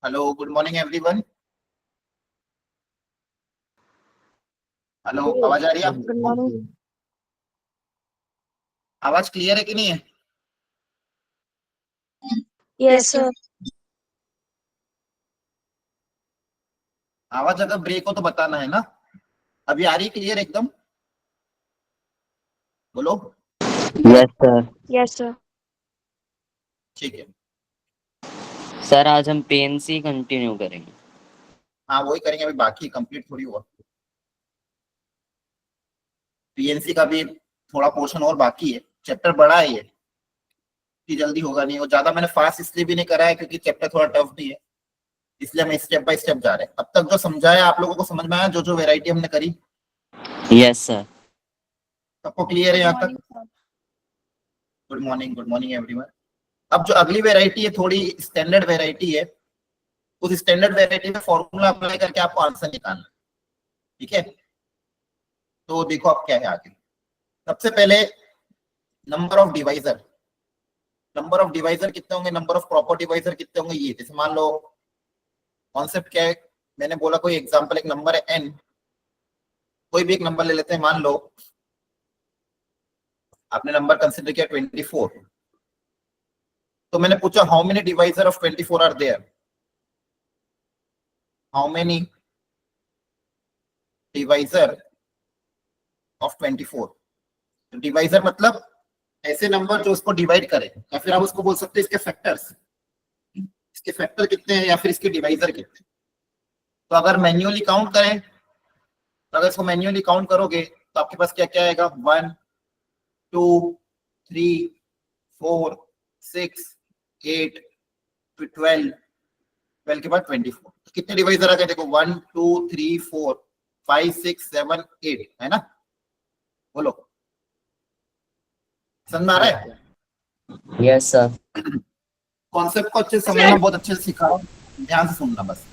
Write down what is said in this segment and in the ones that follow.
Hello, good morning everyone. Hello, आवाज आ रही है आपको? Good morning. आवाज क्लियर है कि नहीं है? Yes sir. आवाज अगर ब्रेक हो तो बताना है ना। अभी आ रही क्लियर एकदम? बोलो। Yes sir. Yes sir. ठीक है। सर आज हम पेन से कंटिन्यू करेंगे। हाँ, वही करेंगे, अभी बाकी कंप्लीट थोड़ी हुआ। पीएनसी का भी थोड़ा पोर्शन और बाकी है, चैप्टर बड़ा है ये, इतनी जल्दी होगा नहीं। और ज्यादा मैंने फास्ट इसलिए भी नहीं करा है क्योंकि चैप्टर थोड़ा टफ भी है, इसलिए हम स्टेप बाय स्टेप जा रहे हैं। अब तक जो समझाया आप लोगों को समझ में आया? जो जो वेराइटी हमने करी यस सर। सबको क्लियर है यहाँ तक? Good morning, good morning everyone. अब जो अगली वेराइटी है थोड़ी स्टैंडर्ड वेराइटी है, उस स्टैंडर्ड वेराइटी में फॉर्मूला अप्लाई करके आपको आंसर निकालना है। ठीक है, तो देखो अब क्या है आगे। सबसे पहले number of divisor. Number of divisor कितने होंगे, नंबर ऑफ प्रॉपर डिवाइजर कितने होंगे, ये जैसे मान लो कॉन्सेप्ट क्या है। मैंने बोला कोई एग्जांपल, एक नंबर है n, कोई भी एक नंबर ले लेते हैं। मान लो आपने नंबर कंसीडर किया 24, तो मैंने पूछा how many divisor of 24 are there. How many divisor of 24। Divisor मतलब ऐसे नंबर जो उसको डिवाइड करे, या फिर आप उसको बोल सकते हैं इसके फैक्टर्स। इसके फैक्टर कितने हैं या फिर इसके डिवाइजर कितने हैं। तो अगर मैन्युअली काउंट करें, तो अगर इसको मैन्युअली काउंट करोगे तो आपके पास क्या क्या आएगा, 1 2 3 4 6 8 12, 12 के बाद 24। तो कितने डिवाइजर आ गए देखो, 1 2 3 4 5 6 7 8, है ना? बोलो, समझ में आ रहा है? Yes sir. कॉन्सेप्ट को अच्छे से समझना, बहुत अच्छे से सिखा रहा हूं, ध्यान से सुनना बस।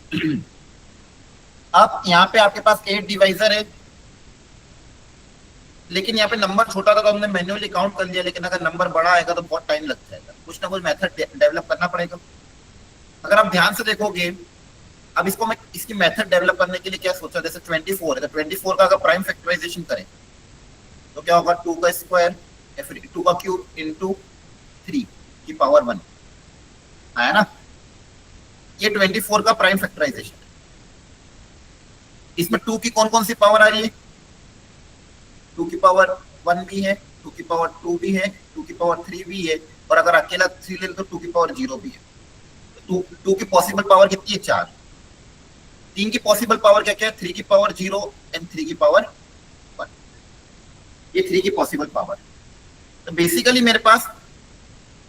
अब यहाँ पे आपके पास 8 डिवाइजर है, लेकिन यहाँ पे नंबर छोटा था तो हमने मैन्युअली काउंट कर लिया। लेकिन अगर नंबर बड़ा आएगा तो बहुत टाइम लग जाएगा, कुछ ना कुछ मेथड डेवलप करना पड़ेगा। अगर आप ध्यान से देखोगे, अब इसको मैं इसकी मेथड डेवलप करने के लिए क्या सोचा, जैसे 24 है तो 24 का अगर प्राइम फैक्टराइजेशन करें तो क्या होगा, 2 का स्क्वायर या फिर 2 का क्यूब इंटू 3 की पावर 1 आया ना। ये 24 का प्राइम फैक्टराइजेशन है। इसमें 2 की कौन कौन सी पावर आ रही है, 2 की पावर 1 भी है, 2 की पावर 2 भी है, 2 की पावर 3 भी है, और अगर अकेला 3 ले तो 2 की पावर 0 भी है। तो 2 की पॉसिबल पावर कितनी है, 4। 3 की पॉसिबल पावर क्या क्या है, 3 की पावर 0 एंड 3 की पावर 1। ये 3 की पॉसिबल पावर है। तो बेसिकली मेरे पास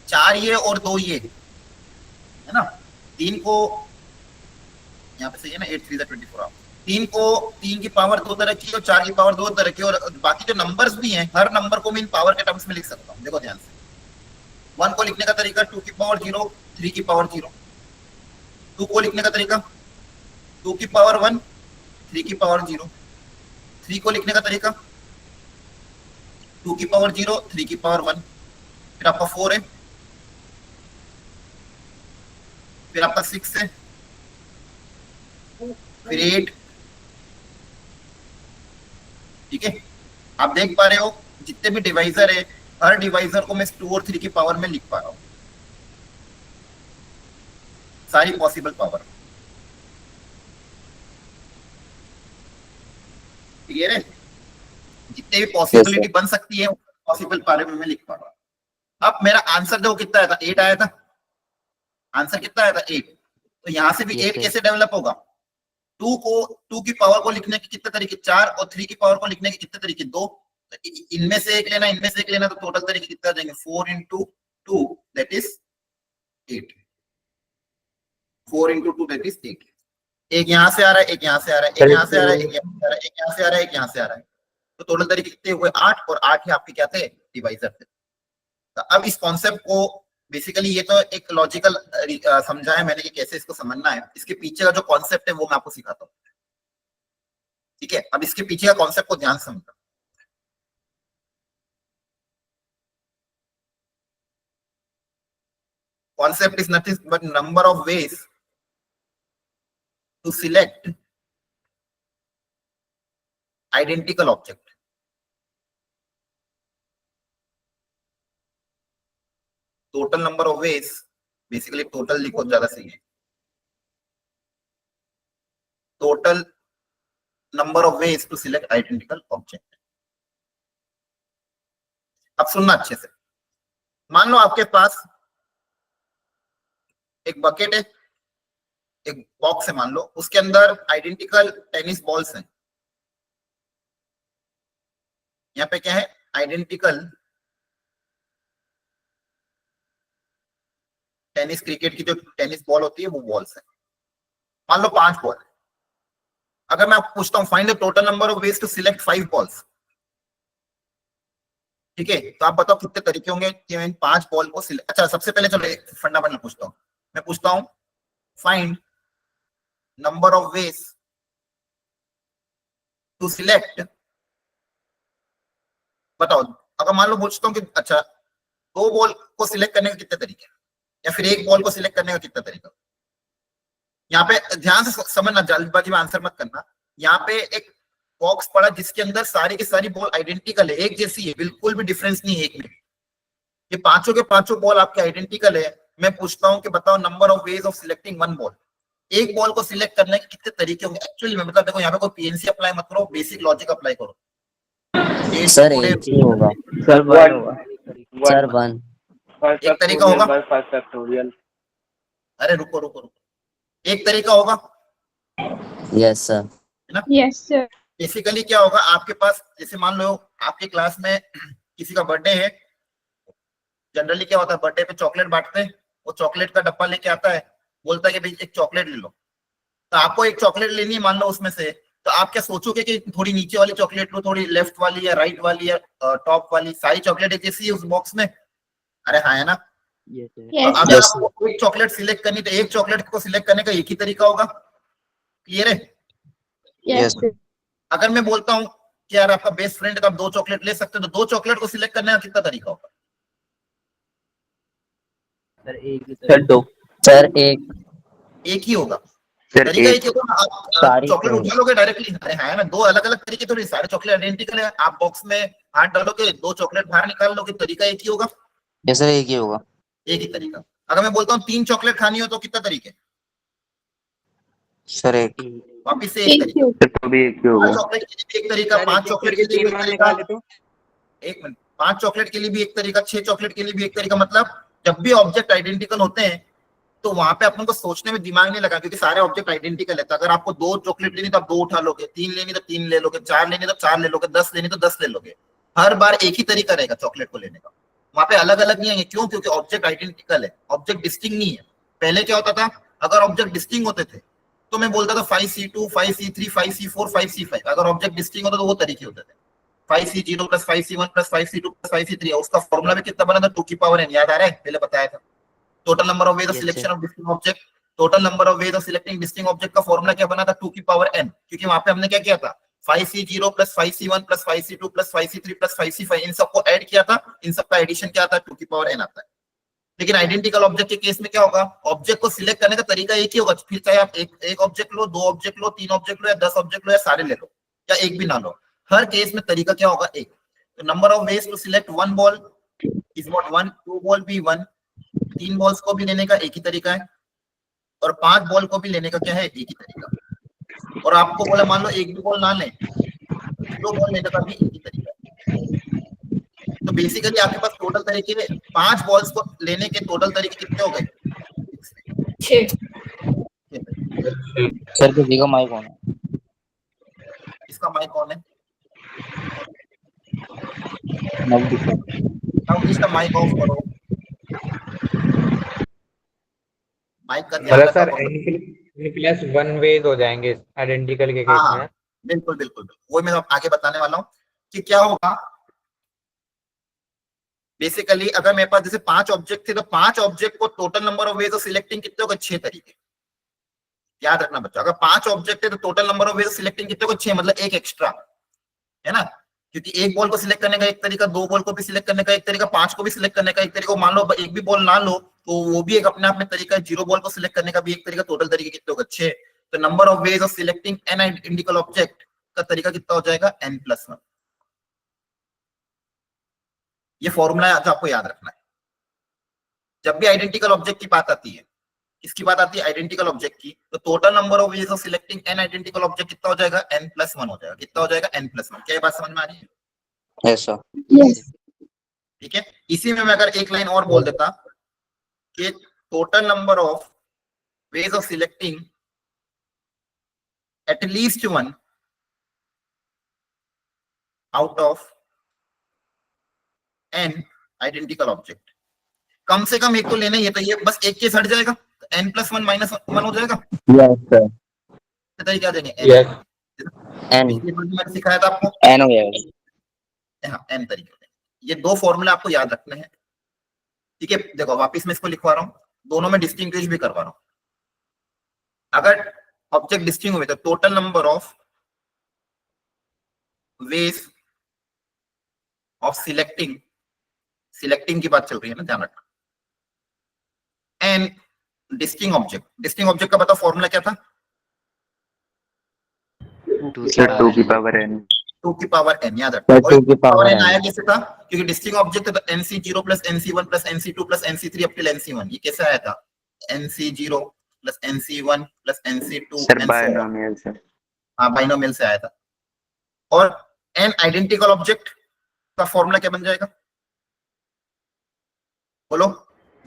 4 ये और 2 ये है ना। 3 को यहाँ पे सही है ना, 8 3 24। 3 को 3 की पावर 2 तरह की और 4 की पावर 2 तरह की, और बाकी जो नंबर्स भी हैं हर नंबर को मैं इन पावर के टर्म्स में लिख सकता हूँ। देखो ध्यान से, 1 को लिखने का तरीका 2 की पावर 0 3 की पावर 0। 2 को लिखने का तरीका 2 की पावर 1 3 की पावर 0। 3 को लिखने का तरीका 2 की पावर 0 3 की पावर 1। फिर आपका 4 है, फिर आपका 6 है, फिर 8। ठीक है, आप देख पा रहे हो जितने भी डिवाइजर है, हर डिवाइजर को मैं 2 और 3 की पावर में लिख पा रहा हूँ, सारी पॉसिबल पावर। क्लियर है? जितने भी पॉसिबिलिटी बन सकती है पॉसिबल बारे में मैं लिख पा रहा हूँ। अब मेरा आंसर जो कितना आया था, 8 आया था। आंसर कितना आया था, 8। तो यहां से भी 8 कैसे डेवलप होगा, 2 की पावर को लिखने के कितने तरीके, 4, और 3 की पावर को लिखने के कितने तरीके, 2। इनमें से एक लेना, इनमें से एक लेना, तो टोटल तरीके कितना आ जाएंगे, 4 into 2 that is 8। 4 into 2 that is 8। एक यहाँ से आ रहा है, एक यहाँ से आ रहा है, एक यहाँ से आ रहा है, एक यहाँ से आ रहा है, एक यहाँ से आ रहा है, एक यहाँ से आ रहा है। तो टोटल तरीके कितने हुए, 8, और 8 ही आपके क्या थे, डिवाइजर थे। तो अब इस कॉन्सेप्ट को बेसिकली, ये तो एक लॉजिकल समझा है मैंने कि कैसे इसको समझना है। इसके पीछे का जो कॉन्सेप्ट है वो मैं आपको सिखाता हूँ। ठीक है, अब इसके पीछे का कॉन्सेप्ट को ध्यान से समझना। Concept is nothing but number of ways to select identical object. Total number of ways, basically total लिखो ज्यादा सही है, total number of ways to select identical object. अब सुनना अच्छे से, मान लो आपके पास एक बकेट है, एक बॉक्स है, मान लो उसके अंदर आइडेंटिकल टेनिस बॉल्स हैं। यहाँ पे क्या है, आइडेंटिकल टेनिस, क्रिकेट की जो टेनिस बॉल होती है वो बॉल्स है। मान लो 5 बॉल है। अगर मैं आपको पूछता हूँ find the total number of ways to select 5 balls, ठीक है, तो आप बताओ कितने तरीके होंगे कि मैं इन 5 बॉल को सिलेक्ट। अच्छा, सबसे पहले चलो एक फंडामेंटल पूछता हूँ, मैं पूछता हूँ find number of ways to select. बताओ, अगर मान लो पूछता हूँ कि अच्छा 2 बॉल को सिलेक्ट करने के कितने तरीके, या फिर 1 बॉल को सिलेक्ट करने का कितना तरीका। यहाँ पे ध्यान से समझना, जल्दबाजी में आंसर मत करना। यहाँ पे एक बॉक्स पड़ा जिसके अंदर सारी की सारी बॉल आइडेंटिकल है, एक जैसी है, बिल्कुल भी डिफरेंस नहीं है एक में। ये पांचों के पांचों बॉल आपके आइडेंटिकल है। मैं पूछता हूँ कि बताओ number of ways of selecting 1 ball, एक बॉल को सिलेक्ट करने के कितने तरीके होंगे एक्चुअली में। मतलब देखो, यहाँ पे कोई पीएनसी अप्लाई मत करो, बेसिक लॉजिक अप्लाई करो। सर एक ही होगा। सर वन होगा। सर 1। फर्स्ट एक तरीका फैक्टोरियल होगा। By first factorial. अरे रुको रुको रुको, एक तरीका होगा, यस सर। है ना। Yes sir. बेसिकली क्या होगा आपके पास, जैसे मान लो आपके क्लास में किसी का बर्थडे है, जनरली क्या होता है बर्थडे पे चॉकलेट बांटते हैं, वो चॉकलेट का डब्बा लेके आता है, बोलता है कि भाई एक चॉकलेट ले लो। तो आपको एक चॉकलेट लेनी है मान लो उसमें से, तो आप क्या सोचोगे कि थोड़ी नीचे वाली चॉकलेट लो, थोड़ी लेफ्ट वाली या राइट वाली या टॉप वाली, सारी चॉकलेट एक जैसी है उस बॉक्स में। अरे हाँ, है ना। तो यस अगर Yes, आपको एक चॉकलेट सिलेक्ट करनी, तो एक चॉकलेट को सिलेक्ट करने का एक ही तरीका होगा। क्लियर है। Yes Yes. अगर मैं बोलता हूँ कि यार आपका बेस्ट फ्रेंड का आप 2 चॉकलेट ले सकते हो, तो 2 चॉकलेट को सिलेक्ट करने का कितना तरीका होगा। सर दो। सर एक। एक ही होगा, सर तरीका एक। एक ही होगा। आप सारी चॉकलेट same. उठा लोगे डायरेक्टली, अरे हाँ, है ना, 2 अलग अलग तरीके थोड़ी, सारे चॉकलेट आइडेंटिकल है। आप बॉक्स में हाथ डालोगे, 2 चॉकलेट बाहर निकाल लोगे, तरीका एक ही होगा। यस सर एक ही होगा। एक ही तरीका। अगर मैं बोलता हूँ 3 चॉकलेट खानी हो तो कितना तरीके, सर एक। वापिस से एक एक तरीका। सर तो भी एक ही 4 होगा। चॉकलेट के लिए भी एक तरीका, 5 चॉकलेट के लिए भी एक तरीका, तो एक मिनट, 5 चॉकलेट के लिए भी एक तरीका, 6 चॉकलेट के लिए भी एक तरीका। मतलब जब भी ऑब्जेक्ट आइडेंटिकल होते हैं तो वहां पे अपन को सोचने में दिमाग नहीं लगा, क्योंकि सारे ऑब्जेक्ट आइडेंटिकल है। तो अगर आपको 2 चॉकलेट लेनी तो आप 2 उठा लोगे, 3 लेनी तो 3 ले लोगे, 4 लेनी तो 4 ले लोगे, 10 लेनी तो 10 ले लोगे। हर बार एक ही तरीका रहेगा चॉकलेट को लेने का, वहां पे अलग अलग नहीं आएंगे। क्यों? क्योंकि ऑब्जेक्ट आइडेंटिकल है, ऑब्जेक्ट डिस्टिंक्ट नहीं है। पहले क्या होता था, अगर ऑब्जेक्ट डिस्टिंक्ट होते थे तो मैं बोलता था 5C2 5C3 5C4 5C5। अगर ऑब्जेक्ट डिस्टिंक्ट होता तो वो तरीके होते थे 5C0 plus 5C1 plus 5C2 plus 5C3। उसका फॉर्मूला भी कितना बना था, 2 की पावर n, याद आ रहा है, पहले बताया था। Total number of ways of Yes, selection sir. Of distinct object, total number of ways of selecting distinct object का फॉर्मूला क्या बना था, 2 की पावर n। क्योंकि वहां पे हमने क्या किया था, 5C0 plus 5C1 plus 5C2 plus 5C3 plus 5C5, इन सबको ऐड किया था, इन सबका एडिशन क्या आता है, 2 की पावर n आता है। लेकिन आइडेंटिकल ऑब्जेक्ट के केस में क्या होगा, ऑब्जेक्ट को सिलेक्ट करने का तरीका एक ही होगा। फिर चाहे आप एक ऑब्जेक्ट लो, 2 ऑब्जेक्ट लो, 3 ऑब्जेक्ट लो, या 10 ऑब्जेक्ट लो, या सारे ले लो, या एक भी ना लो, हर केस में तरीका क्या होगा, एक। तो number of ways to select 1 ball is not 1, 2 ball भी 1, 3 बॉल्स को भी लेने का एक ही तरीका है, और 5 बॉल को भी लेने का क्या है, एक ही तरीका। और आपको बोला मान लो 1 भी बॉल ना लें, 0 बॉल लेने का भी एक ही तरीका है। तो बेसिकली आपके पास टोटल तरीके, 5 बॉल्स को लेने के टोटल तरीके कितने हो गए, 6। सर किसी का माइक ऑन है। इसका माइक कौन है, नवदीप सर। नाउ इसका माइक ऑफ करो, माइक का ध्यान मतलब रखा सर करो। n प्लस 1 वेज हो जाएंगे आइडेंटिकल के हाँ केस हाँ, में। बिल्कुल बिल्कुल, वही मैं आगे बताने वाला हूँ कि क्या होगा। बेसिकली अगर मेरे पास जैसे 5 ऑब्जेक्ट थे, तो 5 ऑब्जेक्ट को total number of ways of selecting कितने होगा, 6 तरीके। याद रखना बच्चा, अगर 5 ऑब्जेक्ट है तो total number of ways of selecting कितने होगा, 6, मतलब एक एक्स्ट्रा, है ना। क्योंकि एक बॉल को सिलेक्ट करने का एक तरीका, 2 बॉल को भी सिलेक्ट करने का एक तरीका, 5 को भी सिलेक्ट करने का एक तरीका। मान लो एक भी बॉल ना लो तो वो भी एक अपने आप में तरीका है, 0 बॉल को सिलेक्ट करने का भी एक तरीका। टोटल तरीके कितने होगा, 6। तो number of ways of selecting n identical object का तरीका कितना हो जाएगा, n+1। ये फॉर्मूला है जो आपको याद रखना है। जब भी आइडेंटिकल ऑब्जेक्ट की बात आती है, किसकी बात आती है, आइडेंटिकल ऑब्जेक्ट की, तो total number of ways of selecting n identical object कितना हो जाएगा, n+1 हो जाएगा। कितना हो जाएगा, n+1। क्या ये बात समझ में आ रही है? Yes sir. Yes. ठीक है। इसी में मैं अगर एक लाइन और बोल देता कि total number of ways of selecting at least one out of n identical object, कम से कम एक तो लेना ही है, तो ये बस एक केस हट जाएगा, तो n+1 -1 हो जाएगा। यस सर, तो क्या देंगे, यस एन पिछले वीडियो में सिखाया था आपको, एन हो जाएगा। हाँ n तरीके होते हैं। ये दो फॉर्मूले आपको याद रखने हैं। ठीक है, देखो वापिस मैं इसको लिखवा रहा हूँ, दोनों में डिस्टिंग्विश भी करवा रहा हूँ। अगर ऑब्जेक्ट डिस्टिंग हुए तो total number of ways of selecting, selecting की बात चल रही है ना, ध्यान रखना, n distinct object. Distinct object का बताओ फॉर्मूला क्या था, 2 की पावर n। 2 की पावर n, याद रखना। सर 2 की पावर n आया n। कैसे था, क्योंकि डिस्टिंग ऑब्जेक्ट है तो nc0 plus nc1 plus nc2 plus nc3 up till nc1। ये कैसे आया था, nc0 plus nc1 plus nc2 sir and so on। Binomial से। हाँ, बाइनोमियल से आया था। और n आइडेंटिकल ऑब्जेक्ट का फॉर्मूला क्या बन जाएगा, बोलो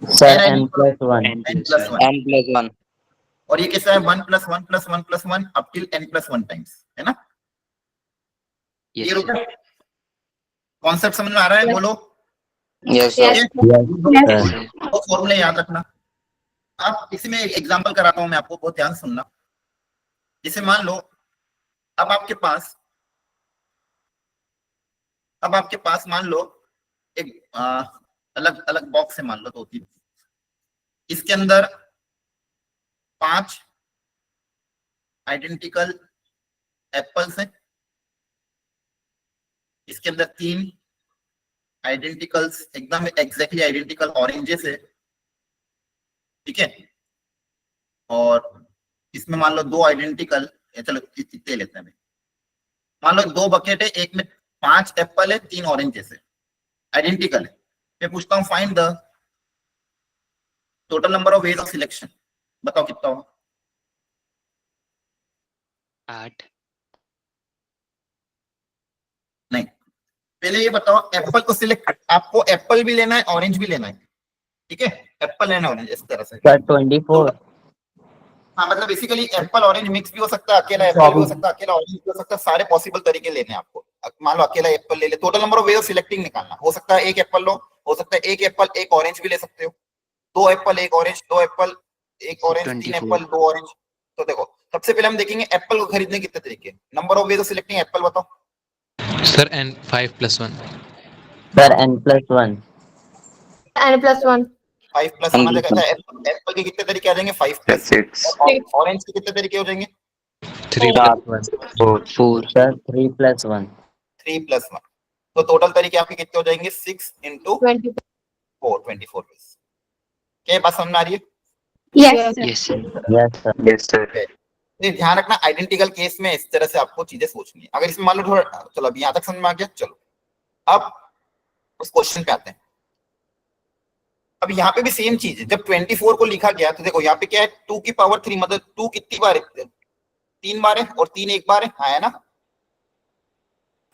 सर n+1 n+1। और ये कैसा है, 1 + 1 + 1 + 1 अप टिल n+1 टाइम्स, है ना। ये कॉन्सेप्ट समझ में आ रहा है, बोलो। Yes Yes. सर। तो फॉर्मूले याद रखना। अब इसी में एक एग्जांपल कराता हूं मैं आपको, बहुत ध्यान सुनना। जैसे मान लो अब आपके पास मान लो एक अलग अलग बॉक्स है, मान लो 2-3, इसके अंदर 5 आइडेंटिकल एप्पल्स हैं, इसके अंदर 3 आइडेंटिकल्स एकदम एग्जैक्टली आइडेंटिकल ऑरेंजेस है, ठीक है, और इसमें मान लो 2 आइडेंटिकल, चलो इतने लेते हैं, मान लो 2 बकेट है, एक में 5 एप्पल है, 3 ऑरेंजेस है, आइडेंटिकल है। मैं पूछता हूँ find the total number of ways of selection, बताओ कितना होगा। 8। नहीं, पहले ये बताओ एप्पल को सिलेक्ट, आपको एप्पल भी लेना है ऑरेंज भी लेना है, ठीक है, एप्पल लेना है ऑरेंज, इस तरह से। सर 24। हाँ, मतलब बेसिकली एप्पल ऑरेंज मिक्स भी हो सकता है, अकेला एप्पल भी हो सकता है, अकेला ऑरेंज भी हो सकता है, सारे पॉसिबल तरीके लेने हैं आपको। मान लो अकेला एप्पल ले ले, total number of way of selecting निकालना, हो सकता है एक एप्पल लो, हो सकता है एक एप्पल एक ऑरेंज भी ले सकते हो, 2 एप्पल एक ऑरेंज, 2 एप्पल एक ऑरेंज, 3 एप्पल 2 ऑरेंज। तो देखो सबसे पहले हम देखेंगे एप्पल को खरीदने कितने तरीके, number of way of selecting apple बताओ। Sir n 5+1। Sir n+1। n+1 5+1 आ जाएगा। एप्पल के कितने तरीके आ जाएंगे, 5+, 6 ऑरेंज के कितने तरीके हो जाएंगे, 3+1। 4 सर 3+1। 3+1। तो टोटल तरीके आपके कितने हो जाएंगे, 6 × 20 4, 24 पीस। क्या बात समझ में आ रही है? Yes. Yes sir. Yes sir. ये ध्यान रखना, आइडेंटिकल केस में इस तरह से आपको चीजें सोचनी है। अगर इसमें मान लो थोड़ा, चलो अभी यहाँ तक समझ में आ गया, चलो अब उस क्वेश्चन पे आते हैं। अब यहाँ पे भी सेम चीज है, जब 24 को लिखा गया तो देखो यहाँ पे क्या है, 2 की पावर 3, मतलब 2 कितनी बार है, 3 बार है, और 3 एक बार है ना,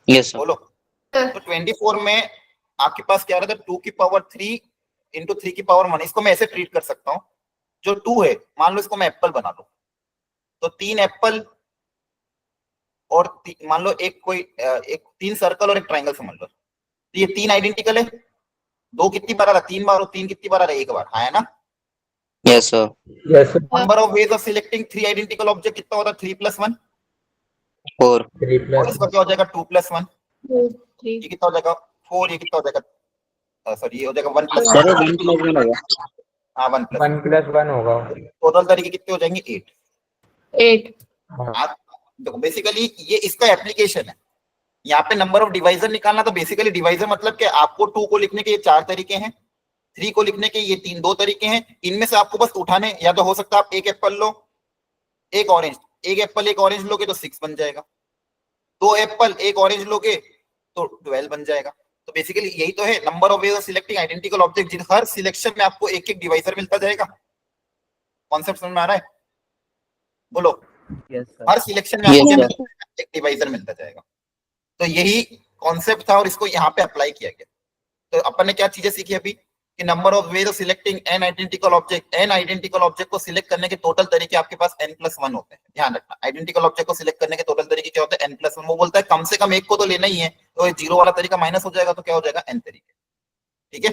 यस सर। बोलो। तो 24 में आपके पास क्या रहता है, 2 की पावर 3 × 3 की पावर 1। इसको मैं ऐसे ट्रीट कर सकता हूँ, जो 2 है मान लो इसको मैं एप्पल बना लूं, तो 3 एप्पल और मान लो एक 3 सर्कल और एक ट्राइंगल समझ लो, तो ये 3 आइडेंटिकल है। 2 कितनी बार आ रहा है, 3 बार, और 3 कितनी बार आ रहा है, 1 बार, है ना। Yes sir. Yes number of ways of selecting 3 identical object कितना होता है, 3+1, 4 3+1 और इसका क्या हो जाएगा, 2+1, 3 ये कितना हो जाएगा 4, ये कितना हो जाएगा, सॉरी ये हो जाएगा 1+1, सर 1+1 होगा। हाँ 1+1। 1+1 होगा। टोटल तरीके कितने हो जाएंगे, 8। 8 हाँ। देखो बेसिकली ये इसका एप्लीकेशन है। यहाँ पे नंबर ऑफ डिवाइजर निकालना, तो बेसिकली डिवाइजर मतलब कि आपको 2 को लिखने के ये 4 तरीके हैं, 3 को लिखने के ये 2 तरीके हैं। इनमें से आपको बस उठाने, या तो हो सकता है आप एक एप्पल लो, एक ऑरेंज, एक एप्पल एक ऑरेंज लोगे तो 6 बन जाएगा, 2 एप्पल एक ऑरेंज लोगे तो 12 बन जाएगा। तो बेसिकली यही तो है number of ways of selecting identical object, जिन हर सिलेक्शन में आपको एक एक डिवाइजर मिलता जाएगा। कॉन्सेप्ट समझ में आ रहा है? बोलो। हर सिलेक्शन में आपको Yes, क्या sir. मिलता है? एक डिवाइजर मिलता जाएगा। तो यही कॉन्सेप्ट था और इसको यहाँ पे अप्लाई किया गया। तो अपन ने क्या चीजें सीखी अभी कि number of ways of selecting n identical object, n identical object को सिलेक्ट करने के टोटल तरीके आपके पास n+1 होते हैं। ध्यान रखना, आइडेंटिकल ऑब्जेक्ट को सिलेक्ट करने के टोटल तरीके क्या होते हैं? n+1। वो बोलता है कम से कम एक को तो लेना ही है, तो ये जीरो वाला तरीका माइनस हो जाएगा तो क्या हो जाएगा? n तरीके। ठीक है।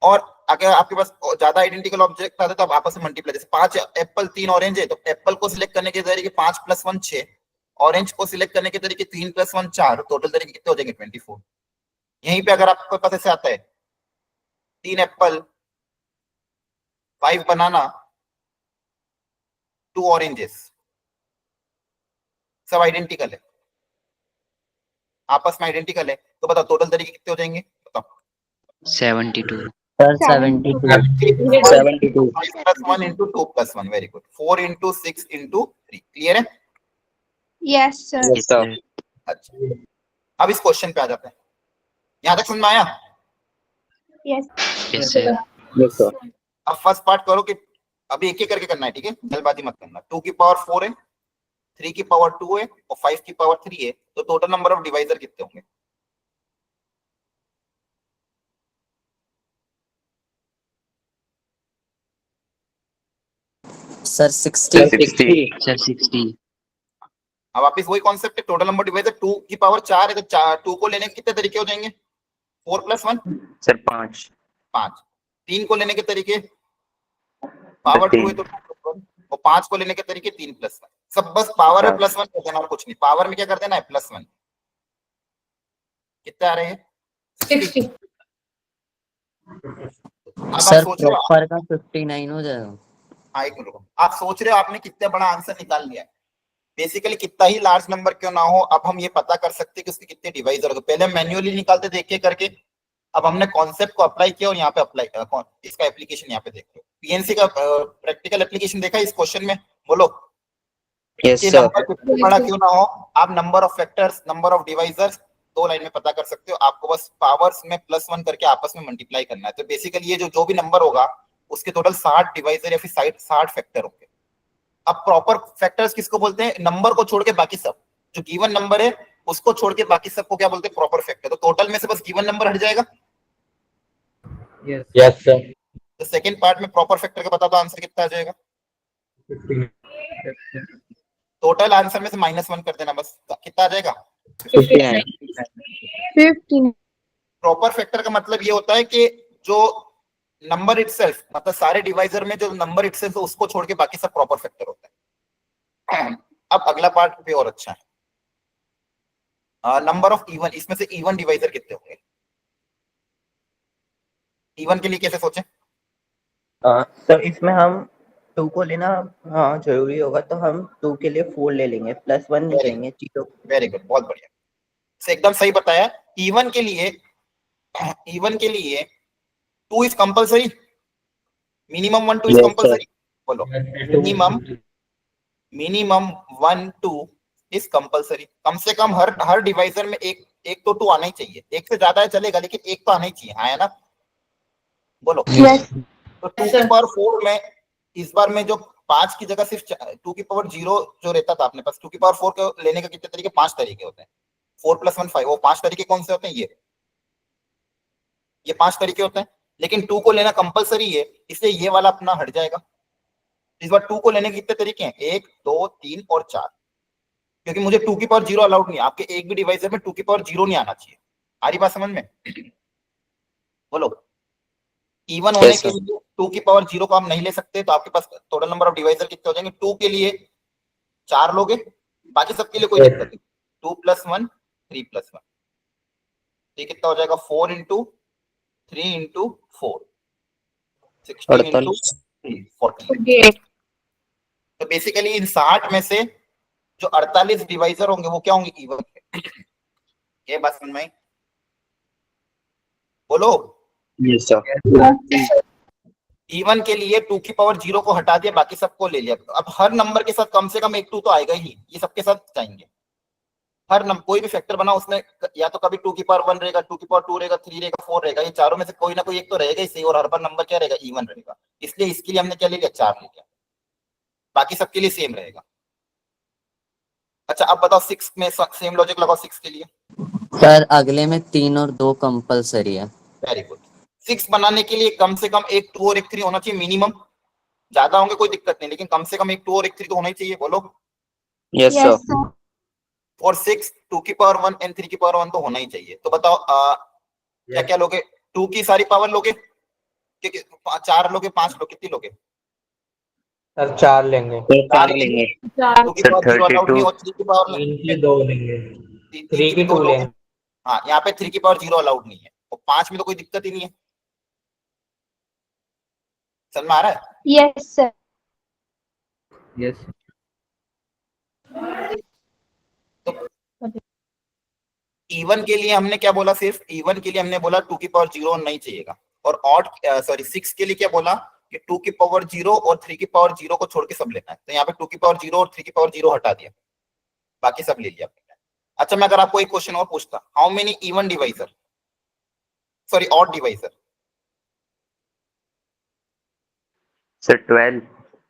और अगर आपके पास ज्यादा आइडेंटिकल ऑब्जेक्ट आते तो आप आपस में मल्टीप्लाई, जैसे 5 एप्पल 3 ऑरेंज है तो एप्पल को सिलेक्ट करने के तरीके 5 + 1 6, ऑरेंज को सिलेक्ट करने के तरीके 3 + 1 4, टोटल तरीके कितने हो जाएंगे? 24। यहीं पे अगर आपके पास ऐसे आता है 3 एप्पल 5 बनाना 2 ऑरेंजेस, सब आइडेंटिकल है, आपस में आइडेंटिकल है, तो बताओ टोटल तरीके कितने हो जाएंगे? बताओ। 72. सर 72 72. 5 + 1 × 2 + 1, very good. 4 × 6 × 3, क्लियर है? Yes, sir. Yes, sir. अच्छा, अब इस क्वेश्चन पे आ जाते हैं। यहां तक समझ में आया? Yes. Yes, sir. Yes, sir. अब फर्स्ट पार्ट करो कि अभी एक एक करके करना है, ठीक है? जल्दबाजी मत करना। 2 की पावर 4 है, 3 की पावर 2 है और 5 की पावर 3 है, तो टोटल नंबर ऑफ डिवाइजर कितने होंगे? सर 60। 60. Sir, 60. अब वापस वही कॉन्सेप्ट है, टोटल नंबर डिवाइजर 2 की पावर 4 है तो 2 को लेने के कितने तरीके हो जाएंगे? 4 + 1 Sir, 5. 5। 3 को लेने के तरीके पावर 2 है तो 2 + 1, और 5 को लेने के तरीके 3 + 1। सब बस पावर में +1 कर देना और कुछ नहीं, पावर में क्या कर देना है? +1। कितने आ रहे हैं? 60. अब आप सर सोच रहे हो, प्रॉपर का 59 हो जाएगा। हाँ एक मिनट, आप सोच रहे हो आपने कितने बड़ा आंसर निकाल लिया है। बेसिकली कितना ही लार्ज नंबर क्यों ना हो, अब हम ये पता कर सकते हैं कि उसके कितने डिवाइजर हो। तो पहले मैन्युअली निकालते देख के करके, अब हमने कॉन्सेप्ट को अप्लाई किया और यहाँ पे अप्लाई इसका एप्लीकेशन यहाँ पे देख लो। पीएनसी का प्रैक्टिकल एप्लीकेशन देखा इस क्वेश्चन में? बोलो। Yes, ये sir. नंबर कितना बड़ा क्यों ना हो, आप number of factors, number of divisors 2 line में पता कर सकते हो। आपको बस पावर्स में +1 करके आपस में मल्टीप्लाई करना है। तो बेसिकली ये जो भी नंबर होगा उसके टोटल 60 डिवाइजर या फिर 60 फैक्टर होंगे। अब प्रॉपर फैक्टर्स किसको बोलते हैं? नंबर को छोड़ के बाकी सब, जो गिवन नंबर है उसको छोड़ के बाकी सबको क्या बोलते हैं? Proper factor. तो टोटल में से बस गिवन नंबर हट जाएगा। Yes, sir. तो सेकंड पार्ट में प्रॉपर फैक्टर का बता दो, आंसर कितना आ जाएगा? 15. टोटल आंसर में से -1 कर देना, बस कितना आ जाएगा? 59. 15. प्रॉपर फैक्टर का मतलब ये होता है कि जो नंबर इटसेल्फ, मतलब सारे डिवाइजर में जो नंबर इटसेल्फ है उसको छोड़ के बाकी सब प्रॉपर फैक्टर होता है। अब अगला पार्ट पे और अच्छा है, नंबर ऑफ इवन। इसमें से इवन डिवाइजर कितने होंगे? इवन के लिए कैसे सोचें? सर इसमें हम 2 को लेना हाँ जरूरी होगा, तो हम 2 के लिए 4 ले लेंगे, +1 नहीं लेंगे। चीजों वेरी गुड, बहुत बढ़िया, से एकदम सही बताया। इवन के लिए 2 is compulsory, minimum 1 2 is Yes, compulsory. बोलो, मिनिमम 1 2 इज कंपलसरी। कम से कम हर डिवाइजर में एक तो 2 आना ही चाहिए। एक से ज्यादा है चलेगा लेकिन एक तो आना ही चाहिए, हाँ है ना? बोलो। Yes. तो 2 की पावर 4 में इस बार में जो 5 की जगह सिर्फ 2 की पावर 0 जो रहता था अपने पास, 2 की पावर 4 को लेने का कितने तरीके? 5 तरीके होते हैं। 4 + 1 5, वो 5 तरीके कौन से होते हैं? ये 5 तरीके होते हैं। लेकिन 2 को लेना कंपलसरी है, इसलिए ये वाला अपना हट जाएगा। इस बार 2 को लेने के कितने तरीके हैं? 1 2 3 और 4, क्योंकि मुझे 2 की पावर 0 अलाउड नहीं है। आपके एक भी डिवाइजर में 2 की पावर 0 नहीं आना चाहिए। आ रही बात समझ में? बोलो। इवन होने के लिए 2 की पावर 0 को आप नहीं ले सकते, तो आपके पास टोटल नंबर ऑफ डिवाइजर कितने हो जाएंगे? 2 के लिए 4 लोगे, बाकी सबके लिए कोई दिक्कत नहीं। 2 + 1 3 + 1, ये कितना हो जाएगा? 4 × 3 × 4 16 × 3 48। तो बेसिकली इन 60 में से जो 48 डिवाइजर होंगे वो क्या होंगे? इवन के। ये बात समझ में आई? बोलो। Yes, sir. इवन के लिए 2 की पावर 0 को हटा दिया, बाकी सबको ले लिया। अब हर नंबर के साथ कम से कम एक 2 तो आएगा ही, ये सबके साथ जाएंगे। हर नंबर कोई भी फैक्टर बना उसमें या तो कभी 2 की पावर 1 रहेगा, 2 की पावर 2 रहेगा, 3 रहेगा, 4 रहेगा, ये चारों में से कोई ना कोई एक तो रहेगा ही सही, और हर बार नंबर क्या रहेगा, इवन रहेगा। इसलिए इसके लिए हमने क्या ले लिया, 4 ले लिया, बाकी सबके लिए सेम रहेगा। अच्छा अब बताओ 6 में सेम लॉजिक लगाओ 6 के लिए। सर अगले में 3 और 2 कंपलसरी है। Very good. 6 बनाने के लिए कम से कम एक 2 और एक 3 होना चाहिए मिनिमम। ज्यादा होंगे कोई दिक्कत नहीं, लेकिन कम से कम एक 2 और एक 3 तो होना ही चाहिए। बोलो। Yes Yes, sir. sir. और 6 2 की पावर 1 एंड 3 की पावर 1 तो होना ही चाहिए। तो बताओ क्या क्या लोगे, 2 की सारी पावर लोगे कि 4 लोगे, 5 लोगे, कितनी लोगे? सर 4 लेंगे। 4 लेंगे। 2 की Sir, पावर 0 अलाउड 32. नहीं, और 3 की पावर 3 की 2 लेंगे, 3 3 की की 2 2 लोगे। लेंगे। हाँ यहाँ पे 3 की पावर 0 अलाउड नहीं है, और 5 में तो कोई दिक्कत ही नहीं है। समझ में आ रहा है? Yes, sir. Yes. इवन के लिए हमने क्या बोला, सिर्फ इवन के लिए हमने बोला 2 की पावर 0 नहीं चाहिएगा। और ऑड सॉरी 6 के लिए क्या बोला कि 2 की पावर 0 और 3 की पावर 0 को छोड़ के सब लेना है। तो यहाँ पे 2 की पावर 0 और 3 की पावर 0 हटा दिया, बाकी सब ले लिया। अच्छा मैं अगर आपको एक क्वेश्चन और पूछता, how many even divisor, sorry odd divisor? Sir, 12.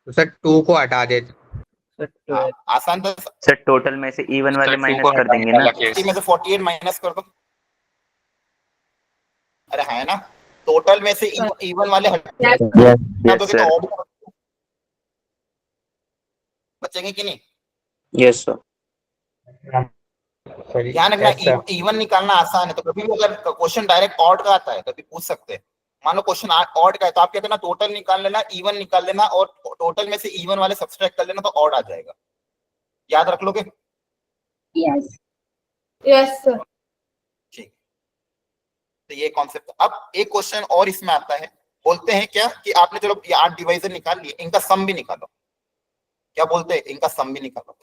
तो सर 2 को हटा दे। Sir, हाँ, 12. आसान था। सर टोटल में से इवन वाले माइनस कर देंगे ना। 60 में से 48 माइनस कर दो। अरे है ना, टोटल में से इवन वाले हटा यस दोगे सर। तो ऑड बचेंगे कि नहीं? Yes sir. सॉरी, ध्यान रखना, yes, sir. इवन निकालना आसान है। तो कभी भी अगर क्वेश्चन डायरेक्ट ऑड का आता है कभी पूछ सकते हैं। मान लो क्वेश्चन ऑड का है तो आप कहते हैं ना टोटल निकाल लेना, इवन निकाल लेना, और टोटल में से इवन वाले सब्सट्रैक्ट कर लेना, तो ऑड आ जाएगा। याद रख लोगे? Yes. Yes, sir. ठीक, तो ये कॉन्सेप्ट। अब एक क्वेश्चन और इसमें आता है, बोलते हैं क्या कि आपने चलो ये 8 डिवाइजर निकाल लिए, इनका सम भी निकालो। क्या बोलते हैं, इनका सम भी निकालो।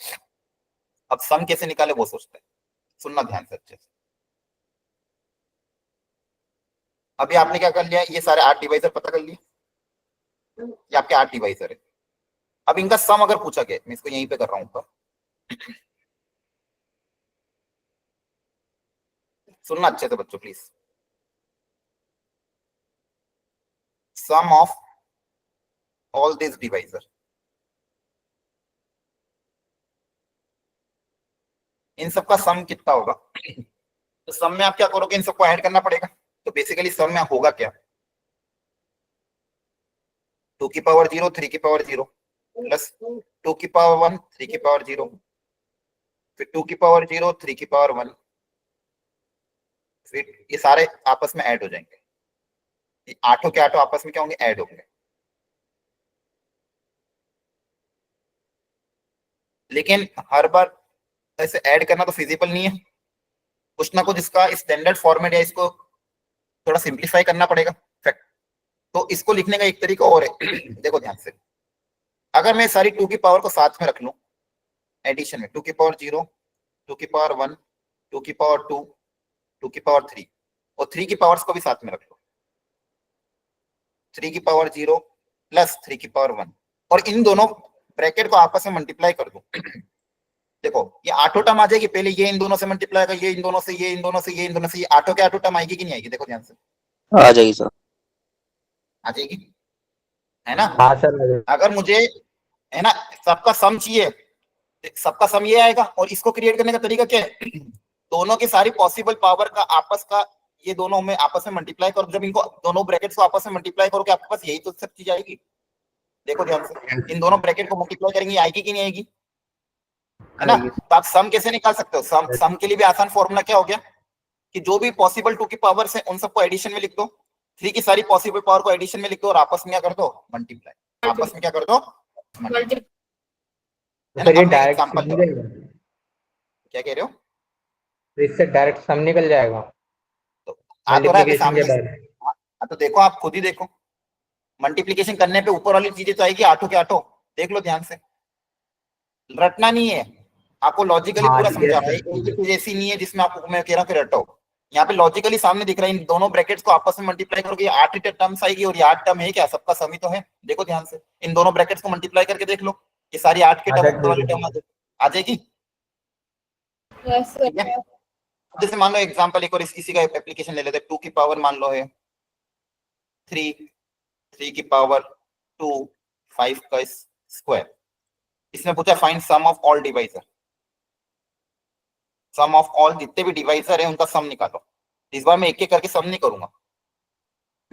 अब सम कैसे निकाले वो सोचते हैं, सुनना ध्यान से अच्छे से। अभी आपने क्या कर लिया, ये सारे 8 डिवाइजर पता कर लिए, ये आपके 8 डिवाइजर है। अब इनका सम अगर पूछा गया, मैं इसको यहीं पे कर रहा हूं ऊपर, सुनना अच्छे से बच्चों please. Sum of all this divisor, इन सबका सम कितना होगा? तो सम में आप क्या करोगे, इन सबको ऐड करना पड़ेगा। तो बेसिकली सम में होगा क्या, 2 की पावर 0 3 की पावर 0 प्लस 2 की पावर 1 3 की पावर 0, फिर 2 की पावर 0 3 की पावर 1, फिर ये सारे आपस में ऐड हो जाएंगे। ये आठों के आठों आपस में क्या होंगे, ऐड होंगे। लेकिन हर बार ऐसे ऐड करना तो फिजिबल नहीं है, कुछ ना कुछ इसका स्टैंडर्ड फॉर्मेट या इसको थोड़ा सिंप्लीफाई करना पड़ेगा। तो इसको लिखने का एक तरीका और है। देखो ध्यान से, अगर मैं सारी 2 की पावर को साथ में रख लूं एडिशन में, 2 की पावर 0 2 की पावर 1 2 की पावर 2 2 की पावर 3, और 3 की पावर्स को भी साथ में रख लो, 3 की पावर 0 प्लस 3 की पावर 1, और इन दोनों ब्रैकेट को आपस में मल्टीप्लाई कर दो। देखो ये आठों टर्म आ जाएगी, पहले ये इन दोनों से मल्टीप्लाई कर, ये इन दोनों से, ये इन दोनों से, ये इन दोनों से, ये आठों के आठों टर्म आएगी कि नहीं आएगी? देखो ध्यान से, आ जाएगी सर। आ जाएगी, है ना? हाँ सर। अगर मुझे है ना सबका सम चाहिए, सबका सम ये आएगा, और इसको क्रिएट करने का तरीका क्या है, दोनों की सारी पॉसिबल पावर का आपस का, ये दोनों में आपस में मल्टीप्लाई करो। जब इनको दोनों ब्रैकेट्स को आपस में मल्टीप्लाई करोगे आपके पास यही तो सब चीज आएगी। देखो ध्यान से, इन दोनों ब्रैकेट को मल्टीप्लाई करेंगे, आएगी कि नहीं आएगी, है ना? तो आप सम कैसे निकाल सकते हो? सम के लिए भी आसान फॉर्मूला क्या हो गया कि जो भी पॉसिबल 2 की पावर है उन सबको एडिशन में लिख दो, 3 की सारी पॉसिबल पावर को एडिशन में लिख दो, और आपस में क्या कर दो, मल्टीप्लाई। आपस में क्या कर दो, Multiple. सर ये डायरेक्ट एग्जांपल सम निकल क्या कह रहे हो? तो इससे डायरेक्ट सम निकल जाएगा तो आ तो रहा है अभी मल्टीप्लिकेशन के सामने। बाद। हाँ, तो देखो आप खुद ही देखो, मल्टीप्लिकेशन करने पे ऊपर वाली चीजें तो आएगी आठों के आठों। देख लो ध्यान से, रटना नहीं है, आपको लॉजिकली हाँ, पूरा yes, समझाना है। sir. एक चीज ऐसी नहीं है जिसमें आपको मैं कह रहा हूँ कि रटो। यहाँ पे लॉजिकली सामने दिख रहा है, इन दोनों ब्रैकेट्स को आपस में मल्टीप्लाई करोगे, ये 8 टर्म्स आएगी और ये 8 टर्म है क्या, सबका सम ही तो है। देखो ध्यान से, इन दोनों ब्रैकेट्स को मल्टीप्लाई करके देख लो, ये सारी 8 के टर्म वाली टर्म आ जाएगी। Yes, sir. ठीक है, जैसे मान लो एग्जांपल एक और इसी का एप्लीकेशन ले लेते हैं। 2 की पावर मान लो है 3, 3 की पावर 2, 5 का स्क्वायर। इसमें पूछा find sum of all divisor, sum of all जितने भी डिवाइजर है उनका सम निकालो। इस बार मैं एक एक करके सम नहीं करूंगा,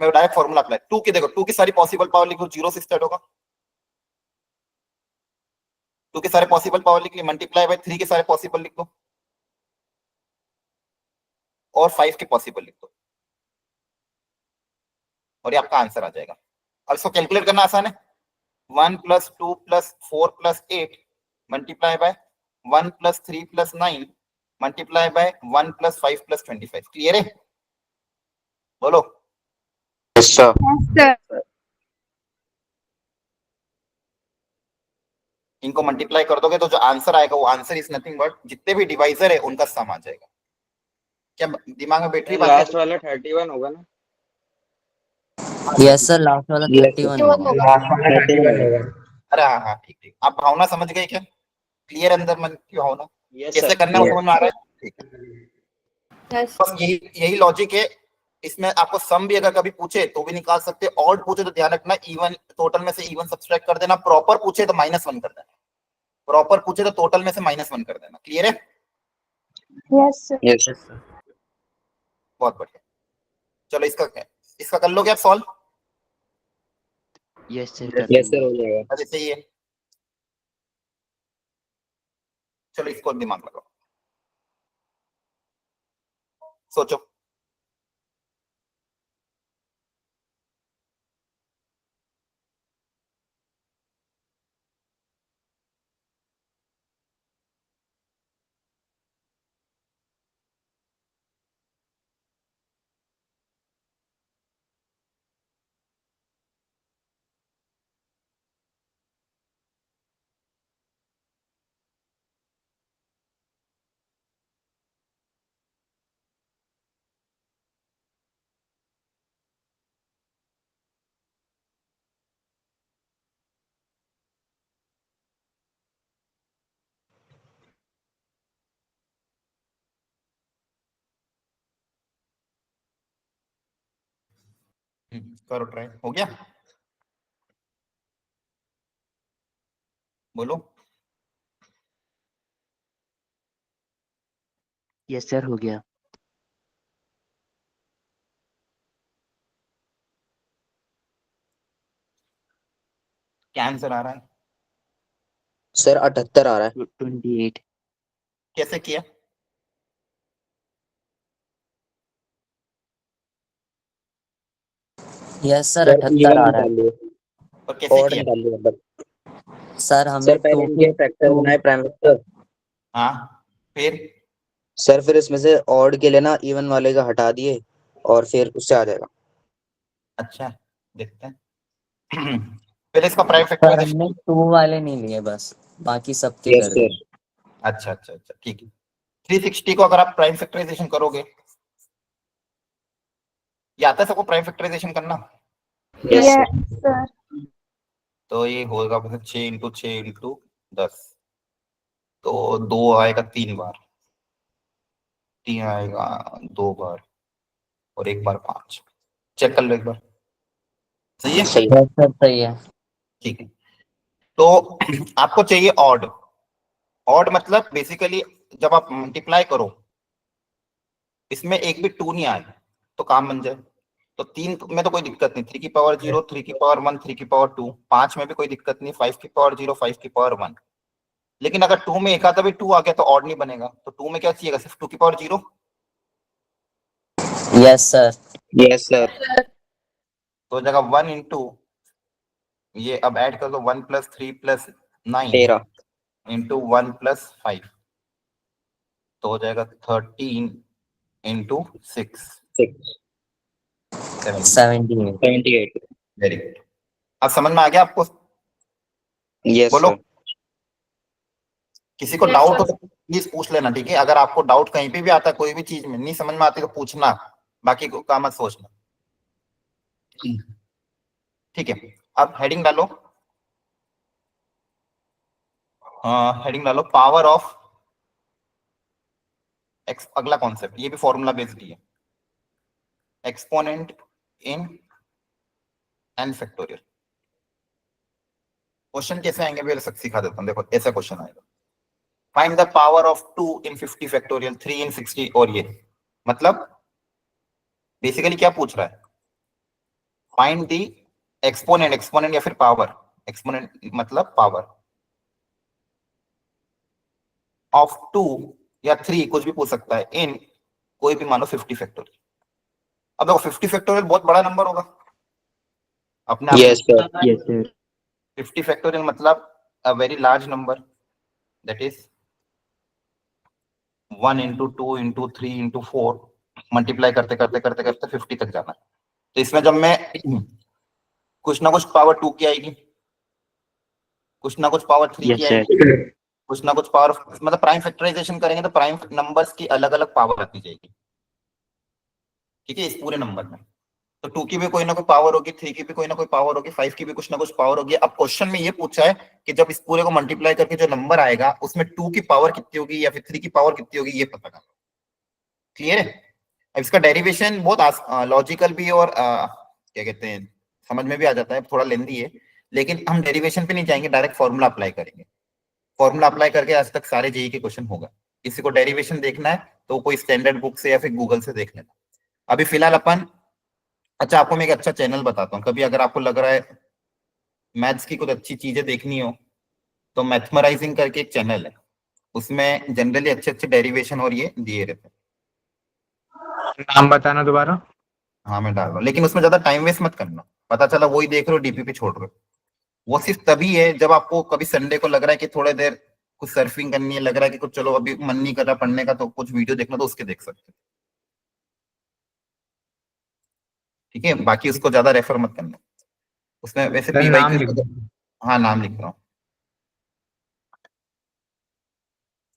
मैं डायरेक्ट फॉर्मूला अप्लाई। 2 की देखो, 2 की सारी पॉसिबल पावर लिखो, 0 से स्टार्ट होगा। 2 के सारे पॉसिबल पावर लिख ली, मल्टीप्लाई बाय 3 के सारे पॉसिबल लिख दो और 5 के पॉसिबल लिख दो और ये आपका आंसर आ जाएगा। अब इसको कैलकुलेट करना आसान है। 1 + 2 + 4 + 8 multiply by 1 + 3 + 9 multiply by 1 + 5 + 25। Clear है? बोलो। Yes sir. Yes, sir. इनको मल्टीप्लाई कर दोगे तो जो आंसर आएगा वो आंसर इज नथिंग बट जितने भी डिवाइजर है उनका सम आ जाएगा। क्या दिमाग में बैटरी बात लास्ट वाला 31 होगा ना? यस सर, लास्ट वाला 31 होगा। लास्ट वाला 31 होगा। अरे हाँ हाँ ठीक ठीक, आप भावना समझ गए क्या? क्लियर अंदर मन की भावना यस कैसे सर। करना है वो समझ में आ रहा है? ठीक है, Yes. बस यही लॉजिक है। इसमें आपको सम भी अगर कभी पूछे तो भी निकाल सकते, ऑड पूछे तो ध्यान रखना इवन टोटल में से इवन सब्सट्रैक्ट कर देना, प्रॉपर पूछे तो -1 कर देना, प्रॉपर पूछे तो टोटल में से -1 कर देना। क्लियर है? Yes, sir. Yes yes sir. बहुत बढ़िया। चलो इसका कर लो क्या solve? Yes sir, yes sir हो जाएगा। अरे सही है, चलो इसको दिमाग लगाओ, सोचो। करो ट्राई, हो गया? बोलो। यस सर, हो गया। क्या आंसर आ रहा है? सर 78 आ रहा है। 28। कैसे किया? यस सर, 78 आ रहा है। और कैसे ऑड किया? निकाल लिया मतलब। सर हमें सर पहले इनके फैक्टर बनाए प्राइम फैक्टर। हाँ फिर सर फिर इसमें से ऑड के लिए ना इवन वाले का हटा दिए और फिर उससे आ जाएगा। अच्छा देखते हैं। पहले इसका प्राइम सर फैक्टराइजेशन। हमने 2 वाले नहीं लिए, बस बाकी सबके यस कर सर। दिए। अच्छा अच्छा अच्छा ठीक है। 360 को अगर आप प्राइम फैक्टराइजेशन करोगे, ये आता है सबको प्राइम फैक्टराइजेशन करना? Yes Yes, sir. sir. तो ये होगा 6 × 6 × 10, तो 2 आएगा 3 बार, 3 आएगा 2 बार और 1 बार 5। चेक कर लो एक बार, सही है? सही। यस सर, सही है। ठीक है, तो आपको चाहिए ऑड। ऑड मतलब बेसिकली जब आप मल्टीप्लाई करो इसमें एक भी 2 नहीं आए तो काम बन जाए। तो 3 में तो कोई दिक्कत नहीं, 3 की पावर 0, 3 की पावर 1, 3 की पावर 2। 5 में भी कोई दिक्कत नहीं, 5 की पावर 0, 5 की पावर 1। लेकिन अगर 2 में एक आधा भी 2 आ गया तो ऑड नहीं बनेगा। तो 2 में क्या चाहिएगा, सिर्फ 2 की power 0। Yes sir. Yes sir. तो जगह 1 इंटू ये अब ऐड कर दो 1 + 3 + 9 13 इंटू 1 + 5, तो हो जाएगा 13 इंटू 6 6 78। 78। Very good. अब समझ में आ गया आपको? यस बोलो। सर। किसी को Yes, डाउट हो sir. तो प्लीज पूछ लेना, ठीक है? अगर आपको डाउट कहीं पे भी आता है, कोई भी चीज में नहीं समझ में आती तो पूछना, बाकी को काम मत सोचना, ठीक है? अब हेडिंग डालो, हेडिंग डालो पावर ऑफ एक्स। अगला कॉन्सेप्ट, ये भी फॉर्मूला बेस्ड ही है, exponent in an factorial. Question कैसे आएंगे भी सिखा देता हूँ। देखो ऐसा क्वेश्चन आएगा, find the power of 2 in 50 factorial, 3 इन 60, और ये मतलब बेसिकली क्या पूछ रहा है, फाइंड द एक्सपोनेंट, एक्सपोनेंट या फिर पावर, एक्सपोनेंट मतलब पावर ऑफ 2 या 3, कुछ भी पूछ सकता है, इन कोई भी मानो 50 फैक्टोरियल। अब देखो 50 फैक्टोरियल बहुत बड़ा नंबर होगा अपने आप Yes, sir. Yes, sir. 50 factorial मतलब a very large number, that is 1 into 2 into 3 into 4, multiply करते करते करते करते 50 तक जाना है। तो इसमें जब मैं कुछ ना कुछ पावर 2 की आएगी, कुछ ना कुछ पावर 3 Yes, की sir. आएगी, कुछ ना कुछ पावर, मतलब प्राइम फैक्टराइजेशन करेंगे तो प्राइम नंबर्स की अलग अलग पावर आती जाएगी, ठीक है, इस पूरे नंबर में। तो 2 की भी कोई ना कोई पावर होगी, 3 की भी कोई ना कोई पावर होगी, 5 की भी कुछ ना कुछ पावर होगी। अब क्वेश्चन में ये पूछा है कि जब इस पूरे को मल्टीप्लाई करके जो नंबर आएगा उसमें 2 की पावर कितनी होगी या फिर 3 की पावर कितनी होगी, ये पता करना। क्लियर है? अब इसका डेरिवेशन बहुत लॉजिकल भी और क्या कहते हैं, समझ में भी आ जाता है, थोड़ा लेंदी है, लेकिन हम डेरिवेशन पे नहीं जाएंगे, डायरेक्ट फॉर्मूला अप्लाई करेंगे। फॉर्मूला अप्लाई करके आज तक सारे जेई के क्वेश्चन होगा। किसी को डेरिवेशन देखना है तो कोई स्टैंडर्ड बुक से या फिर गूगल से देख लेना। अभी फिलहाल अपन, अच्छा आपको मैं एक अच्छा चैनल बताता हूँ, कभी अगर आपको लग रहा है मैथ्स की कुछ अच्छी चीजें देखनी हो तो मैथमराइजिंग करके एक चैनल है, उसमें जनरली अच्छे अच्छे डेरिवेशन और ये दिए रहते हैं। नाम बताना दोबारा। हाँ मैं डाल रहा हूँ, लेकिन उसमें ज्यादा टाइम वेस्ट मत करना, पता चला वही देख रहे हो डीपीपी छोड़ रहे हो। वो सिर्फ तभी है जब आपको कभी संडे को लग रहा है कि थोड़ी देर कुछ सर्फिंग करनी है, लग रहा है कि कुछ चलो अभी मन नहीं कर रहा पढ़ने का, तो कुछ वीडियो देखना तो उसके देख सकते हो, ठीक है? बाकी उसको ज्यादा रेफर मत करना, उसमें वैसे सर नाम लिख पीवाईक्यू। हाँ नाम लिख रहा हूँ,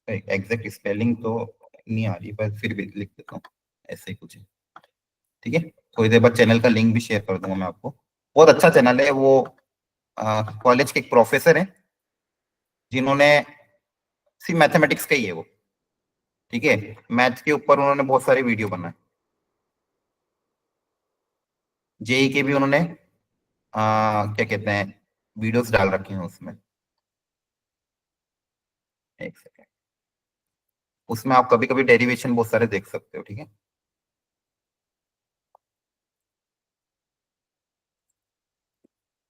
एग्जैक्ट स्पेलिंग तो नहीं आ रही पर फिर भी लिख देता हूँ, ऐसे ही कुछ है, ठीक है? थोड़ी देर बाद चैनल का लिंक भी शेयर कर दूंगा मैं आपको, बहुत अच्छा चैनल है वो। कॉलेज के एक प्रोफेसर हैं जिन्होंने, सिर्फ मैथमेटिक्स का ही है वो, ठीक है? मैथ के ऊपर उन्होंने बहुत सारे वीडियो बनाए, जेई के भी उन्होंने क्या कहते हैं वीडियोस डाल रखे हैं उसमें। एक सेकेंड, उसमें आप कभी कभी डेरिवेशन बहुत सारे देख सकते हो, ठीक है?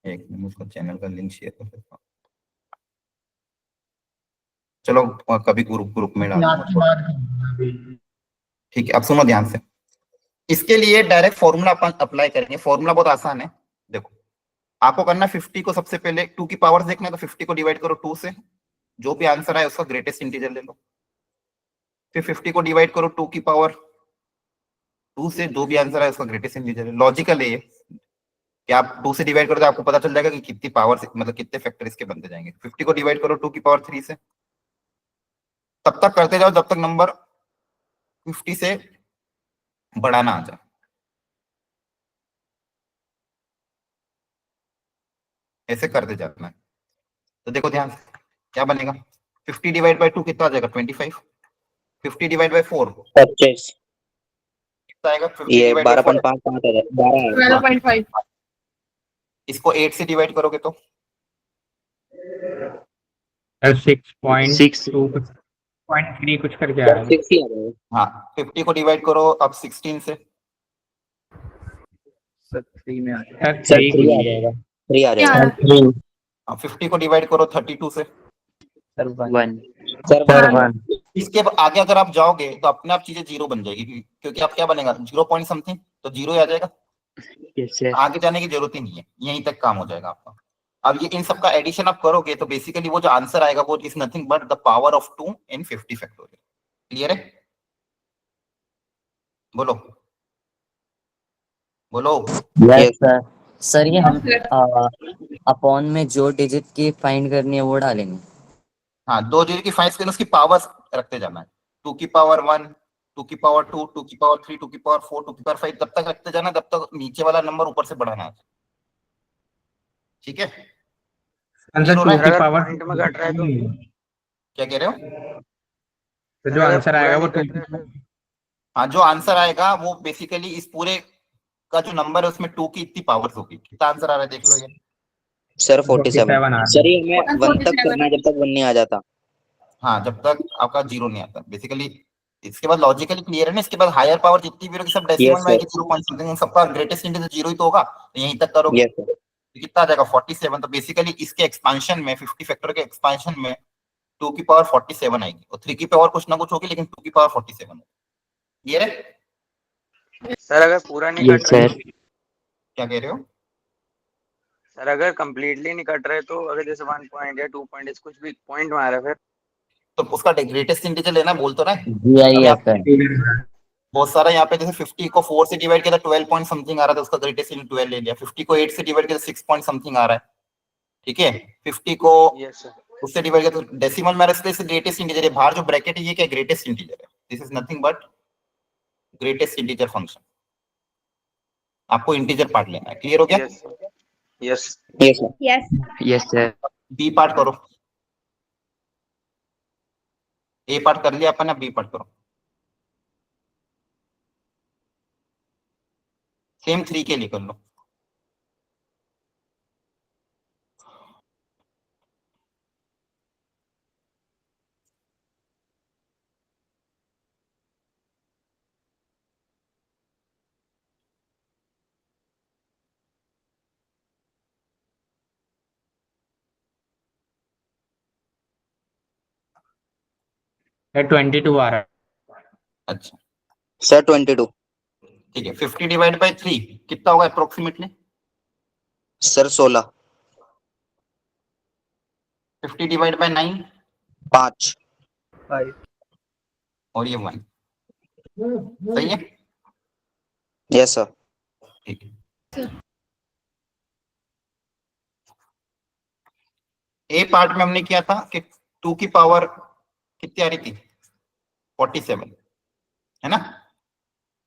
एक मिनट, उसको चैनल का लिंक शेयर कर देता हूँ, चलो कभी ग्रुप ग्रुप में डाल दूंगा, ठीक है? अब सुनो ध्यान से, इसके लिए डायरेक्ट फॉर्मूला अपन अप्लाई करेंगे। फॉर्मूला बहुत आसान है, देखो आपको करना 50 को सबसे पहले 2 की पावर देखना है तो 50 को डिवाइड करो 2 से, जो भी आंसर आए उसका ग्रेटेस्ट इंटीजर ले लो, फिर 50 को डिवाइड करो 2 की पावर 2 से, जो भी आंसर आए उसका ग्रेटेस्ट इंटीजर है। लॉजिकल है ये कि आप 2 से डिवाइड करो तो आपको पता चल जाएगा कि कितनी पावर से, मतलब कितने फैक्टर इसके बनते जाएंगे। 50 को डिवाइड करो 2 की पावर 3 से, तब तक करते जाओ जब तक नंबर 50 से बड़ा ना आ जाए, ऐसे करते जाना है। तो देखो ध्यान से क्या बनेगा, 50 डिवाइड बाई 2 कितना आ जाएगा 25, 50 डिवाइड बाई 4 25, कितना आएगा, 50 ये डिवाइड बाई 4 12.5 आ जाएगा, 12 आएगा। 12.5. इसको 8 से डिवाइड करोगे तो 6.2 0.3 कुछ करके आया है। 6 ही आ जाएगा। हाँ 50 को डिवाइड करो अब 16 से, सर 3 में आ जाएगा। सर सर 3 3 आ जाएगा, 3 आ जाएगा। 50 को डिवाइड करो 32 से, सर 1. सर सर 1, 1 इसके आगे अगर आप जाओगे तो अपने आप चीजें जीरो बन जाएगी, क्योंकि आप क्या बनेगा 0 पॉइंट समथिंग, तो जीरो ही आ जाएगा, Yes, sir. आगे जाने की जरूरत ही नहीं है, यहीं तक काम हो जाएगा आपका। अब ये इन सब का एडिशन आप करोगे तो बेसिकली वो जो आंसर आएगा वो is nothing but the power of 2 in 50 factorial. Clear है? बोलो बोलो। Yes sir. सर ये हम Yes, sir. अपॉन में जो डिजिट की फाइंड करनी है वो डालेंगे। हाँ 2 जीरो की 5 उसकी पावर्स रखते जाना है, 2 की पावर 1, 2 की पावर 2, 2 की पावर 3, 2 की पावर 4, 2 की पावर 5 तब तक रखते जाना जब तक नीचे वाला नंबर ऊपर से बढ़ाना है। ठीक है, आंसर हो रहा 2 है? की पावर पॉइंट में घट रहा है तो क्या कह रहे हो? तो जो अगर आंसर पूरा आएगा वो नहीं 2 कट रहा है हाँ जो आंसर आएगा वो बेसिकली इस पूरे का जो नंबर है उसमें 2 की इतनी पावर्स होगी। कितना आंसर आ रहा है देख लो ये। सर 47। 47 आ रहा सर है। ये हमें 1 तक करना है जब तक 1 नहीं आ जाता। हाँ जब तक आपका जीरो नहीं आता बेसिकली। इसके बाद लॉजिकली क्लियर है ना, इसके बाद हायर पावर जितनी भी होगी सब डेसिमल यस में आएगी, सर, 0 पॉइंट समथिंग, सबका ग्रेटेस्ट इंटीजर जीरो ही तो होगा, तो यहीं तक करोगे यस सर, तो कितना आ जाएगा 47। तो बेसिकली इसके एक्सपांशन में 50 फैक्टर के एक्सपांशन में 2 की पावर 47 आएगी और 3 की पावर कुछ ना कुछ होगी लेकिन 2 की पावर 47 होगी। ये रे सर अगर पूरा नहीं यस कट रहा है सर। क्या कह रहे हो? सर अगर कंप्लीटली नहीं कट रहा है तो अगर जैसे 1 पॉइंट या 2 पॉइंट कुछ भी पॉइंट में आ रहा है फिर तो उसका ग्रेटेस्ट इंटीजर लेना बोल तो रहा है। GIF है। बहुत सारा यहाँ पे जैसे 50 को 4 से डिवाइड किया था 12 पॉइंट समथिंग आ रहा था, उसका ग्रेटेस्ट इंटीजर 12 ले लिया। 50 को 8 से डिवाइड किया तो 6 पॉइंट समथिंग आ रहा है। ठीक है, 50 को यस सर उससे डिवाइड किया तो डेसिमल में इसलिए ग्रेटेस्ट इंटीजर है। बाहर जो ब्रैकेट है ये क्या ग्रेटेस्ट इंटीजर है, this is nothing but greatest integer function. आपको इंटीजर पार्ट लेना है, क्लियर हो गया? Yes yes yes sir. Yes. Yes sir. B part करो, ए पार्ट कर लिया अपन, अब बी पार्ट करो। सेम 3 के लिए कर लो। है 22 आ रहा है। अच्छा सर 22। ठीक है, 50 डिवाइड बाई 3 कितना होगा अप्रोक्सीमेटली? सर 16। 50 divide by 9 5। और ये 1, सही है? Yes sir. ठीक है, ए पार्ट में हमने किया था कि 2 की पावर कितनी आ रही थी 47, है ना?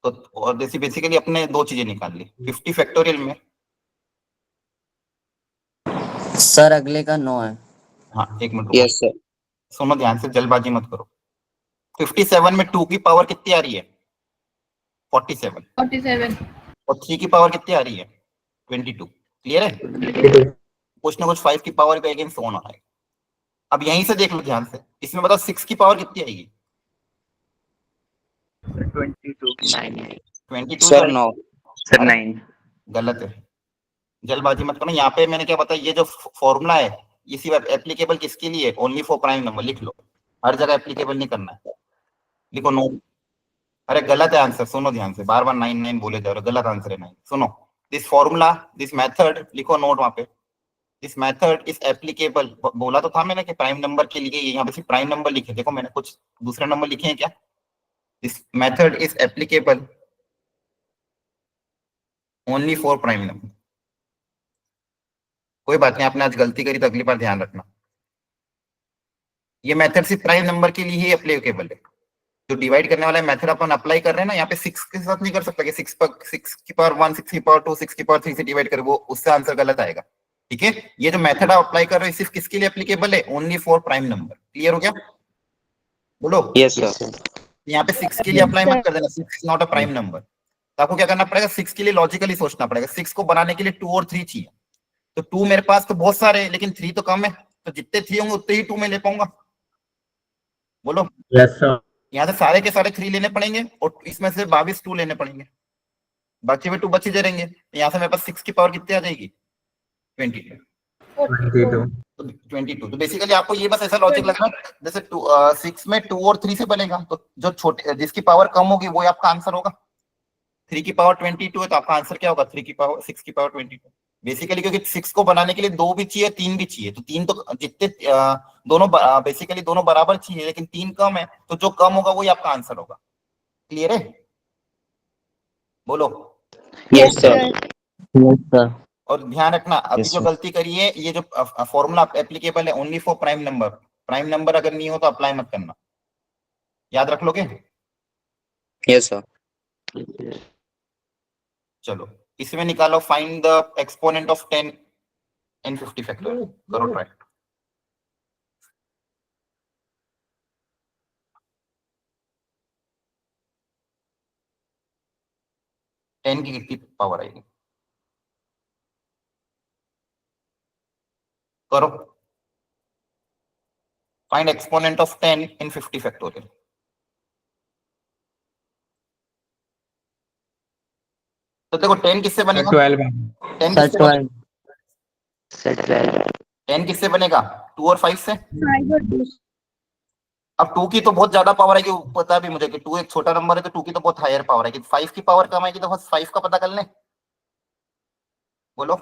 तो और जैसे बेसिकली अपने दो चीजें निकाल ली 50 फैक्टोरियल में। सर अगले का 9 है। हाँ एक मिनट यस सर। सुनो ध्यान से, जल्दबाजी मत करो। 57 में 2 की पावर कितनी आ रही है 47 47. और 3 की पावर कितनी आ रही है 22, क्लियर है? कुछ ना कुछ 5 की पावर का अगेंस्ट ऑन आ रहा है। अब यहीं से देख लो ध्यान से, इसमें बताओ 6 की पावर कितनी आएगी 22 सर 9। सर 9। गलत है, जल्दबाजी मत करो। यहाँ पे मैंने क्या बताया, ये जो फॉर्मूला है ये सिर्फ एप्लीकेबल किसके लिए, ओनली फॉर प्राइम नंबर। लिख लो, हर जगह एप्लीकेबल नहीं करना है, लिखो नो। अरे गलत है आंसर, सुनो ध्यान से, बार बार 9 बोले जा रहे हो, गलत आंसर है 9। सुनो, दिस फॉर्मूला दिस मेथड, लिखो नोट वहां पे, दिस मेथड इज एप्लीकेबल। बोला तो था मैंने कि प्राइम नंबर के लिए, यहाँ पे सिर्फ प्राइम नंबर लिखे, देखो मैंने कुछ दूसरे नंबर लिखे हैं क्या? This method is applicable only for prime number. कोई बात नहीं, आपने आज गलती करी तो अगली बार ध्यान रखना, ये मेथड सिर्फ प्राइम नंबर के लिए ही एप्लीकेबल है। जो डिवाइड करने वाला मेथड अपन अप्लाई कर रहे हैं ना, यहाँ पे 6 के साथ नहीं कर सकता कि 6 की पावर 1, 6 की पावर 2, 6 की पावर 3 से डिवाइड करे, वो उससे आंसर गलत आएगा। ठीक है, ये जो मेथड आप अप्लाई कर रहे हो सिर्फ किसके लिए एप्लीकेबल है, only for prime number. Clear हो गया? बोलो। Yes sir. यहाँ पे 6 के लिए अप्लाई मत कर देना, 6 is not a prime number. तो आपको क्या करना पड़ेगा, 6 के लिए लॉजिकली सोचना पड़ेगा। 6 को बनाने के लिए 2 और 3 चाहिए, तो 2 मेरे पास तो बहुत सारे हैं लेकिन 3 तो कम है, तो जितने 3 होंगे उतने ही 2 में ले पाऊंगा। बोलो। Yes sir. यहाँ से सारे के सारे 3 लेने पड़ेंगे और इसमें से 22 2 लेने पड़ेंगे, बाकी में 2 बचे दे रहेंगे। यहाँ से मेरे पास 6 की पावर कितनी आ जाएगी 22। 22 तो बेसिकली आपको ये बस ऐसा लॉजिक लगना, जैसे 6 में 2 और 3 से बनेगा, तो जो छोटे जिसकी पावर कम होगी वो आपका आंसर होगा। 3 की पावर 22 है तो आपका आंसर क्या होगा 6 की पावर 22। बेसिकली क्योंकि 6 को बनाने के लिए 2 भी चाहिए 3 भी चाहिए, तो 3 तो जितने दोनों बेसिकली दोनों बराबर चाहिए लेकिन 3 कम है, तो जो कम होगा वही आपका आंसर होगा। क्लियर है? बोलो। Yes sir. Yes sir. और ध्यान रखना, अभी Yes, जो sir. गलती करी है, ये जो फॉर्मूला एप्लीकेबल है only for prime number, prime number अगर नहीं हो तो अप्लाई मत करना, याद रख लोगे। Yes sir. चलो इसमें निकालो, find the exponent of 10 in 50 factorial, करो ट्राई। टेन की कितनी पावर आएगी, करो। Find exponent of 10 in 50 factorial. तो देखो 10 किससे बनेगा, 12 10 सर किससे बनेगा, 12 सर 12 10 किससे बनेगा, 2 और 5 से। 5 और 2। अब 2 की तो बहुत ज्यादा पावर आएगी, पता भी मुझे कि 2 एक छोटा नंबर है तो 2 की तो बहुत हायर पावर आएगी। 5 की पावर कम आएगी तो बस 5 का पता कर लें, बोलो।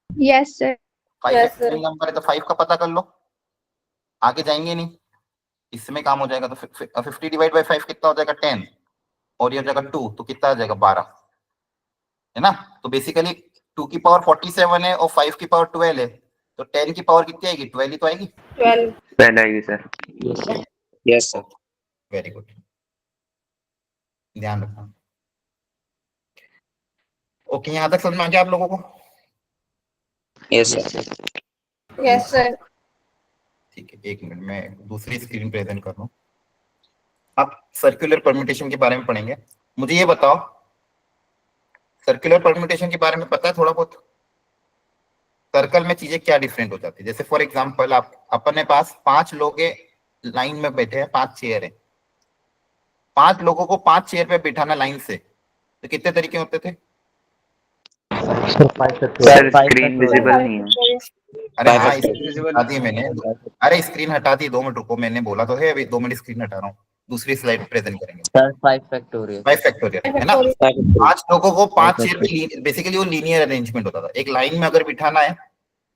Yes sir. 5 Yes, एक sir. नंबर है तो 5 का पता कर लो, आगे जाएंगे नहीं, इसमें काम हो जाएगा। तो 50 डिवाइड बाई 5 कितना हो जाएगा 10, और ये हो जाएगा 2, तो कितना आ जाएगा 12, है ना। तो बेसिकली 2 की पावर 47 है और 5 की पावर 12 है, तो 10 की पावर कितनी आएगी, 12 ही तो आएगी। 12. पहले आएगी sir. Yes sir. Very good, ध्यान रखना। ओके, यहाँ तक समझ में आ गया आप लोगों को। Yes sir. Yes, sir. ठीक है, एक मिनट में दूसरी स्क्रीन प्रेजेंट कर रहा हूँ। आप सर्कुलर परम्यूटेशन के बारे में पढ़ेंगे। मुझे ये बताओ, सर्कुलर परम्यूटेशन के बारे में पता है थोड़ा बहुत, सर्कल में चीजें क्या डिफरेंट हो जाती है। जैसे फॉर एग्जांपल आप अपने पास 5 लोग लाइन में बैठे हैं, 5 चेयर है, 5 लोगों को 5 चेयर पे बिठाना लाइन से, तो कितने तरीके होते थे। सर स्क्रीन विजिबल नहीं है। अरे हाँ, Five स्क्रीन हटा दी मैंने, अरे स्क्रीन हटा दी, 2 मिनट रुको, मैंने बोला तो है अभी 2 मिनट स्क्रीन हटा रहा हूँ, दूसरी स्लाइड प्रेजेंट करेंगे। सर 5 फैक्टोरियल 5 फैक्टोरियल है ना। 5 लोगों को 5 चेयर पे, बेसिकली वो लीनियर अरेंजमेंट होता था, एक लाइन में अगर बिठाना है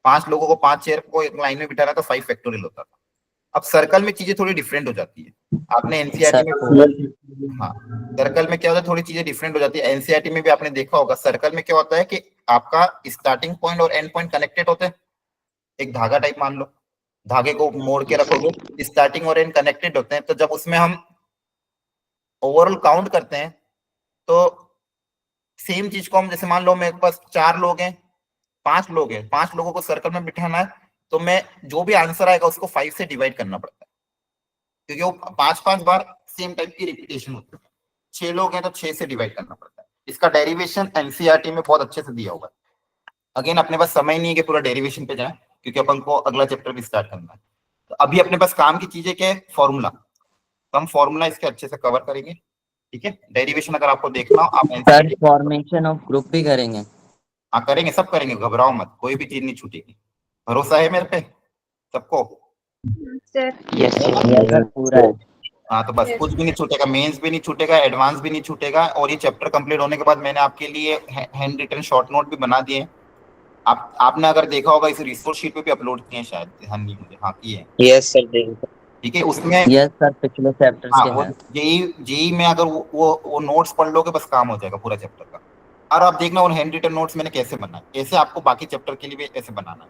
5 लोगों को 5 चेयर को एक लाइन में बिठाना तो 5 फैक्टोरियल होता था। अब सर्कल में चीजें थोड़ी डिफरेंट हो जाती है, आपने एनसीईआरटी में, हाँ सर्कल में क्या होता है, थोड़ी चीजें डिफरेंट हो जाती है। एनसीईआरटी में भी आपने देखा होगा, सर्कल में क्या होता है कि आपका स्टार्टिंग पॉइंट और एंड पॉइंट कनेक्टेड होते हैं, एक धागा टाइप मान लो, धागे को मोड़ के रखोगे, स्टार्टिंग और एंड कनेक्टेड होते हैं। तो जब उसमें हम ओवरऑल काउंट करते हैं तो सेम चीज को हम, जैसे मान लो मेरे पास 4 लोग हैं, 5 लोग हैं, 5 लोगों को सर्कल में बिठाना है, तो मैं जो भी आंसर आएगा उसको 5 से डिवाइड करना पड़ता है, क्योंकि वो 5 बार सेम टाइप की रिपीटेशन होती है। 6 लोग हैं तो 6 से डिवाइड करना पड़ता है। इसका डेरिवेशन एनसीईआरटी में बहुत अच्छे से दिया हुआ है। अगेन अपने पास समय नहीं है कि पूरा डेरिवेशन पे जाए, क्योंकि अपन को अगला चैप्टर भी स्टार्ट करना है। तो अभी अपने पास काम की चीजें क्या है, फॉर्मूला, तो हम फॉर्मूला इसके अच्छे से कवर करेंगे, ठीक है। डेरिवेशन अगर आपको देखना हो आप सर फॉर्मेशन ऑफ ग्रुप भी करेंगे। हाँ करेंगे, सब करेंगे, घबराओ मत, कोई भी चीज नहीं छूटेगी, भरोसा है मेरे पे सबको। सर। यस सर पूरा है। हाँ तो बस कुछ भी नहीं छूटेगा, मेंस भी नहीं छूटेगा, एडवांस भी नहीं छूटेगा। और ये चैप्टर कंप्लीट होने के बाद मैंने आपके लिए हैंड रिटन शॉर्ट नोट भी बना दिए हैं। आपने अगर देखा होगा इस रिसोर्स शीट पे भी अपलोड किए हैं शायद, ध्यान नहीं मुझे, हाँ किए हैं। Yes sir. ठीक है, उसमें यस सर पिछले चैप्टर्स हाँ के वो हैं। जेई में अगर वो नोट्स पढ़ लोगे बस काम हो जाएगा पूरा चैप्टर का। और आप देखना उन हैंड रिटन नोट्स मैंने कैसे बनाए, कैसे आपको बाकी चैप्टर के लिए भी ऐसे बनाना है,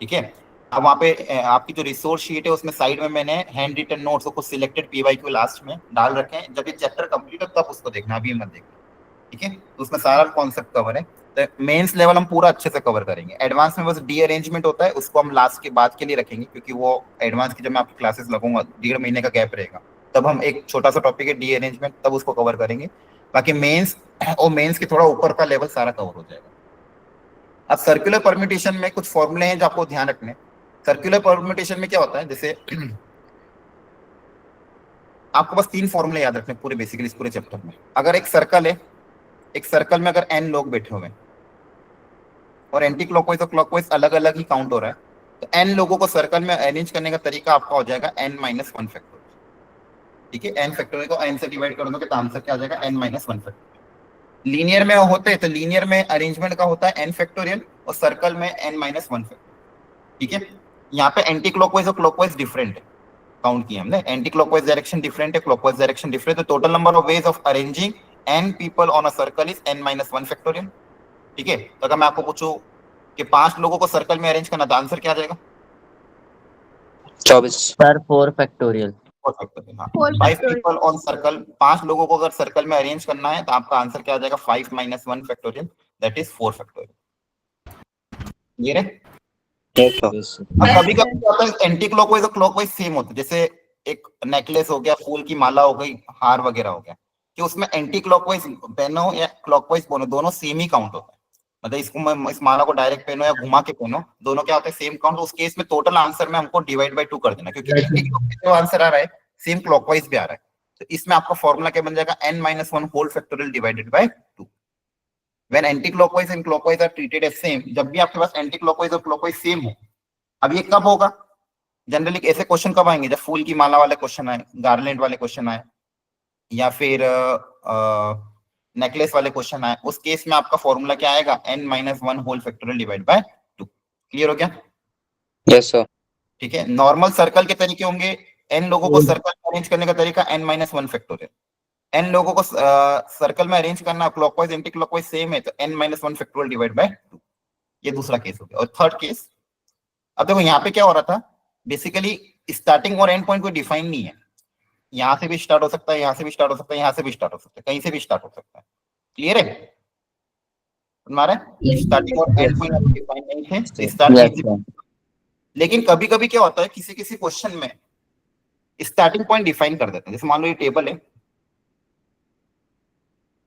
ठीक है। अब वहाँ पे आपकी जो रिसोर्स शीट है उसमें साइड में मैंने हैंड रिटन नोट्स को सिलेक्टेड पीवाईक्यू लास्ट में डाल रखे हैं। जब ये चैप्टर कंप्लीट हो तब उसको देखना, अभी मत देखना, ठीक है। तो उसमें सारा कॉन्सेप्ट कवर है। तो मेंस लेवल हम पूरा अच्छे से कवर करेंगे। एडवांस में बस डी अरेंजमेंट होता है, उसको हम लास्ट के बाद के लिए रखेंगे, क्योंकि वो एडवांस की जब मैं आपकी क्लासेस लगूंगा 1.5 महीने का गैप रहेगा, तब हम एक छोटा सा टॉपिक है डी अरेंजमेंट, तब उसको कवर करेंगे। बाकी मेंस और मेंस के थोड़ा ऊपर का लेवल सारा कवर हो जाएगा। अब सर्कुलर परम्यूटेशन में कुछ फॉर्मूले हैं जो आपको ध्यान रखने। सर्कुलर परम्यूटेशन में क्या होता है, जैसे आपको बस 3 फॉर्मूले याद रखने पूरे, बेसिकली इस पूरे चैप्टर में। अगर एक सर्कल है, एक सर्कल में अगर n लोग बैठे हुए हैं और एंटी क्लॉकवाइज और क्लॉकवाइज अलग अलग ही काउंट हो रहा है, तो n लोगों को सर्कल में अरेंज करने का तरीका आपका हो जाएगा n - 1 फैक्टोरियल, ठीक है। n फैक्टोरियल को n से डिवाइड कर दोगे तो आंसर क्या आ जाएगा, n - 1 फैक्टोरियल। लीनियर में होते हैं तो लीनियर में अरेंजमेंट का होता है n फैक्टोरियल और सर्कल में n - 1 फैक्टोरियल, ठीक है। यहाँ पे एंटी क्लॉकवाइज और क्लॉकवाइज डिफरेंट है, काउंट किया हमने। एंटी क्लॉकवाइज डायरेक्शन डिफरेंट है, क्लॉकवाइज डायरेक्शन डिफरेंट है। Total number of ways of arranging n people on a circle is n - 1 factorial, ठीक है। तो अगर मैं आपको पूछूं कि 5 लोगों को सर्कल में अरेंज करना, तो आंसर क्या आ जाएगा, 24। Sir 4 factorial. 4 फैक्टोरियल। हाँ, 4 5 factorial. पीपल ऑन सर्कल, 5 लोगों को अगर सर्कल में अरेंज करना है तो आपका आंसर क्या आ जाएगा? 5 minus 1 factorial, that is 4 factorial. ये रे। Yes sir. अब Yes, कभी sir. कभी क्या होता है, एंटी क्लॉकवाइज और क्लॉकवाइज सेम होते हैं। जैसे एक नेकलेस हो गया, फूल की माला हो गई, हार वगैरह हो गया, कि उसमें एंटी क्लॉकवाइज पहनो या क्लॉकवाइज पहनो, दोनों सेम ही काउंट होता है। मतलब इसको मैं इस माला को डायरेक्ट पहनो या घुमा के पहनो, दोनों क्या होते हैं? Same count. उस केस में टोटल आंसर में हमको डिवाइड बाय 2 कर देना, क्योंकि एंटी क्लॉकवाइज जो आंसर आ रहा है सेम क्लॉकवाइज भी आ रहा है। तो इसमें आपका फॉर्मूला क्या बन जाएगा? n-1 whole factorial divided by 2। When anti clockwise and clockwise are treated as same, जब भी आपके पास एंटी क्लॉकवाइज और क्लॉकवाइज सेम हो। अब ये कब होगा? जनरली ऐसे क्वेश्चन कब आएंगे? जब फूल की माला वाले क्वेश्चन आए, गार्लैंड वाले क्वेश्चन आए, या फिर नेकलेस वाले क्वेश्चन आए। उस केस में आपका फॉर्मूला क्या आएगा? n-1 whole factorial divide by 2। Clear हो गया? Yes sir. ठीक है। नॉर्मल सर्कल के तरीके होंगे, n लोगों को सर्कल में अरेंज करने का तरीका n-1 फैक्टोरियल। n लोगों को सर्कल में अरेंज करना क्लॉकवाइज एंटी क्लॉकवाइज सेम है, तो n-1 फैक्टोरियल डिवाइड बाय 2। ये दूसरा केस हो गया। और थर्ड केस, अब देखो यहाँ पे क्या हो रहा था, बेसिकली स्टार्टिंग और एंड पॉइंट कोई डिफाइन नहीं है। यहाँ से भी स्टार्ट हो सकता है, यहाँ से भी स्टार्ट हो सकता है, यहाँ से भी स्टार्ट हो सकता है, कहीं से भी स्टार्ट हो सकता है। क्लियर है तुम्हारे? Yes, स्टार्टिंग और एंड पॉइंट अभी डिफाइन नहीं थे, तो स्टार्ट यस कहीं से। सर। लेकिन कभी कभी क्या होता है, किसी किसी क्वेश्चन में स्टार्टिंग पॉइंट डिफाइन कर देते हैं। जैसे मान लो ये टेबल है,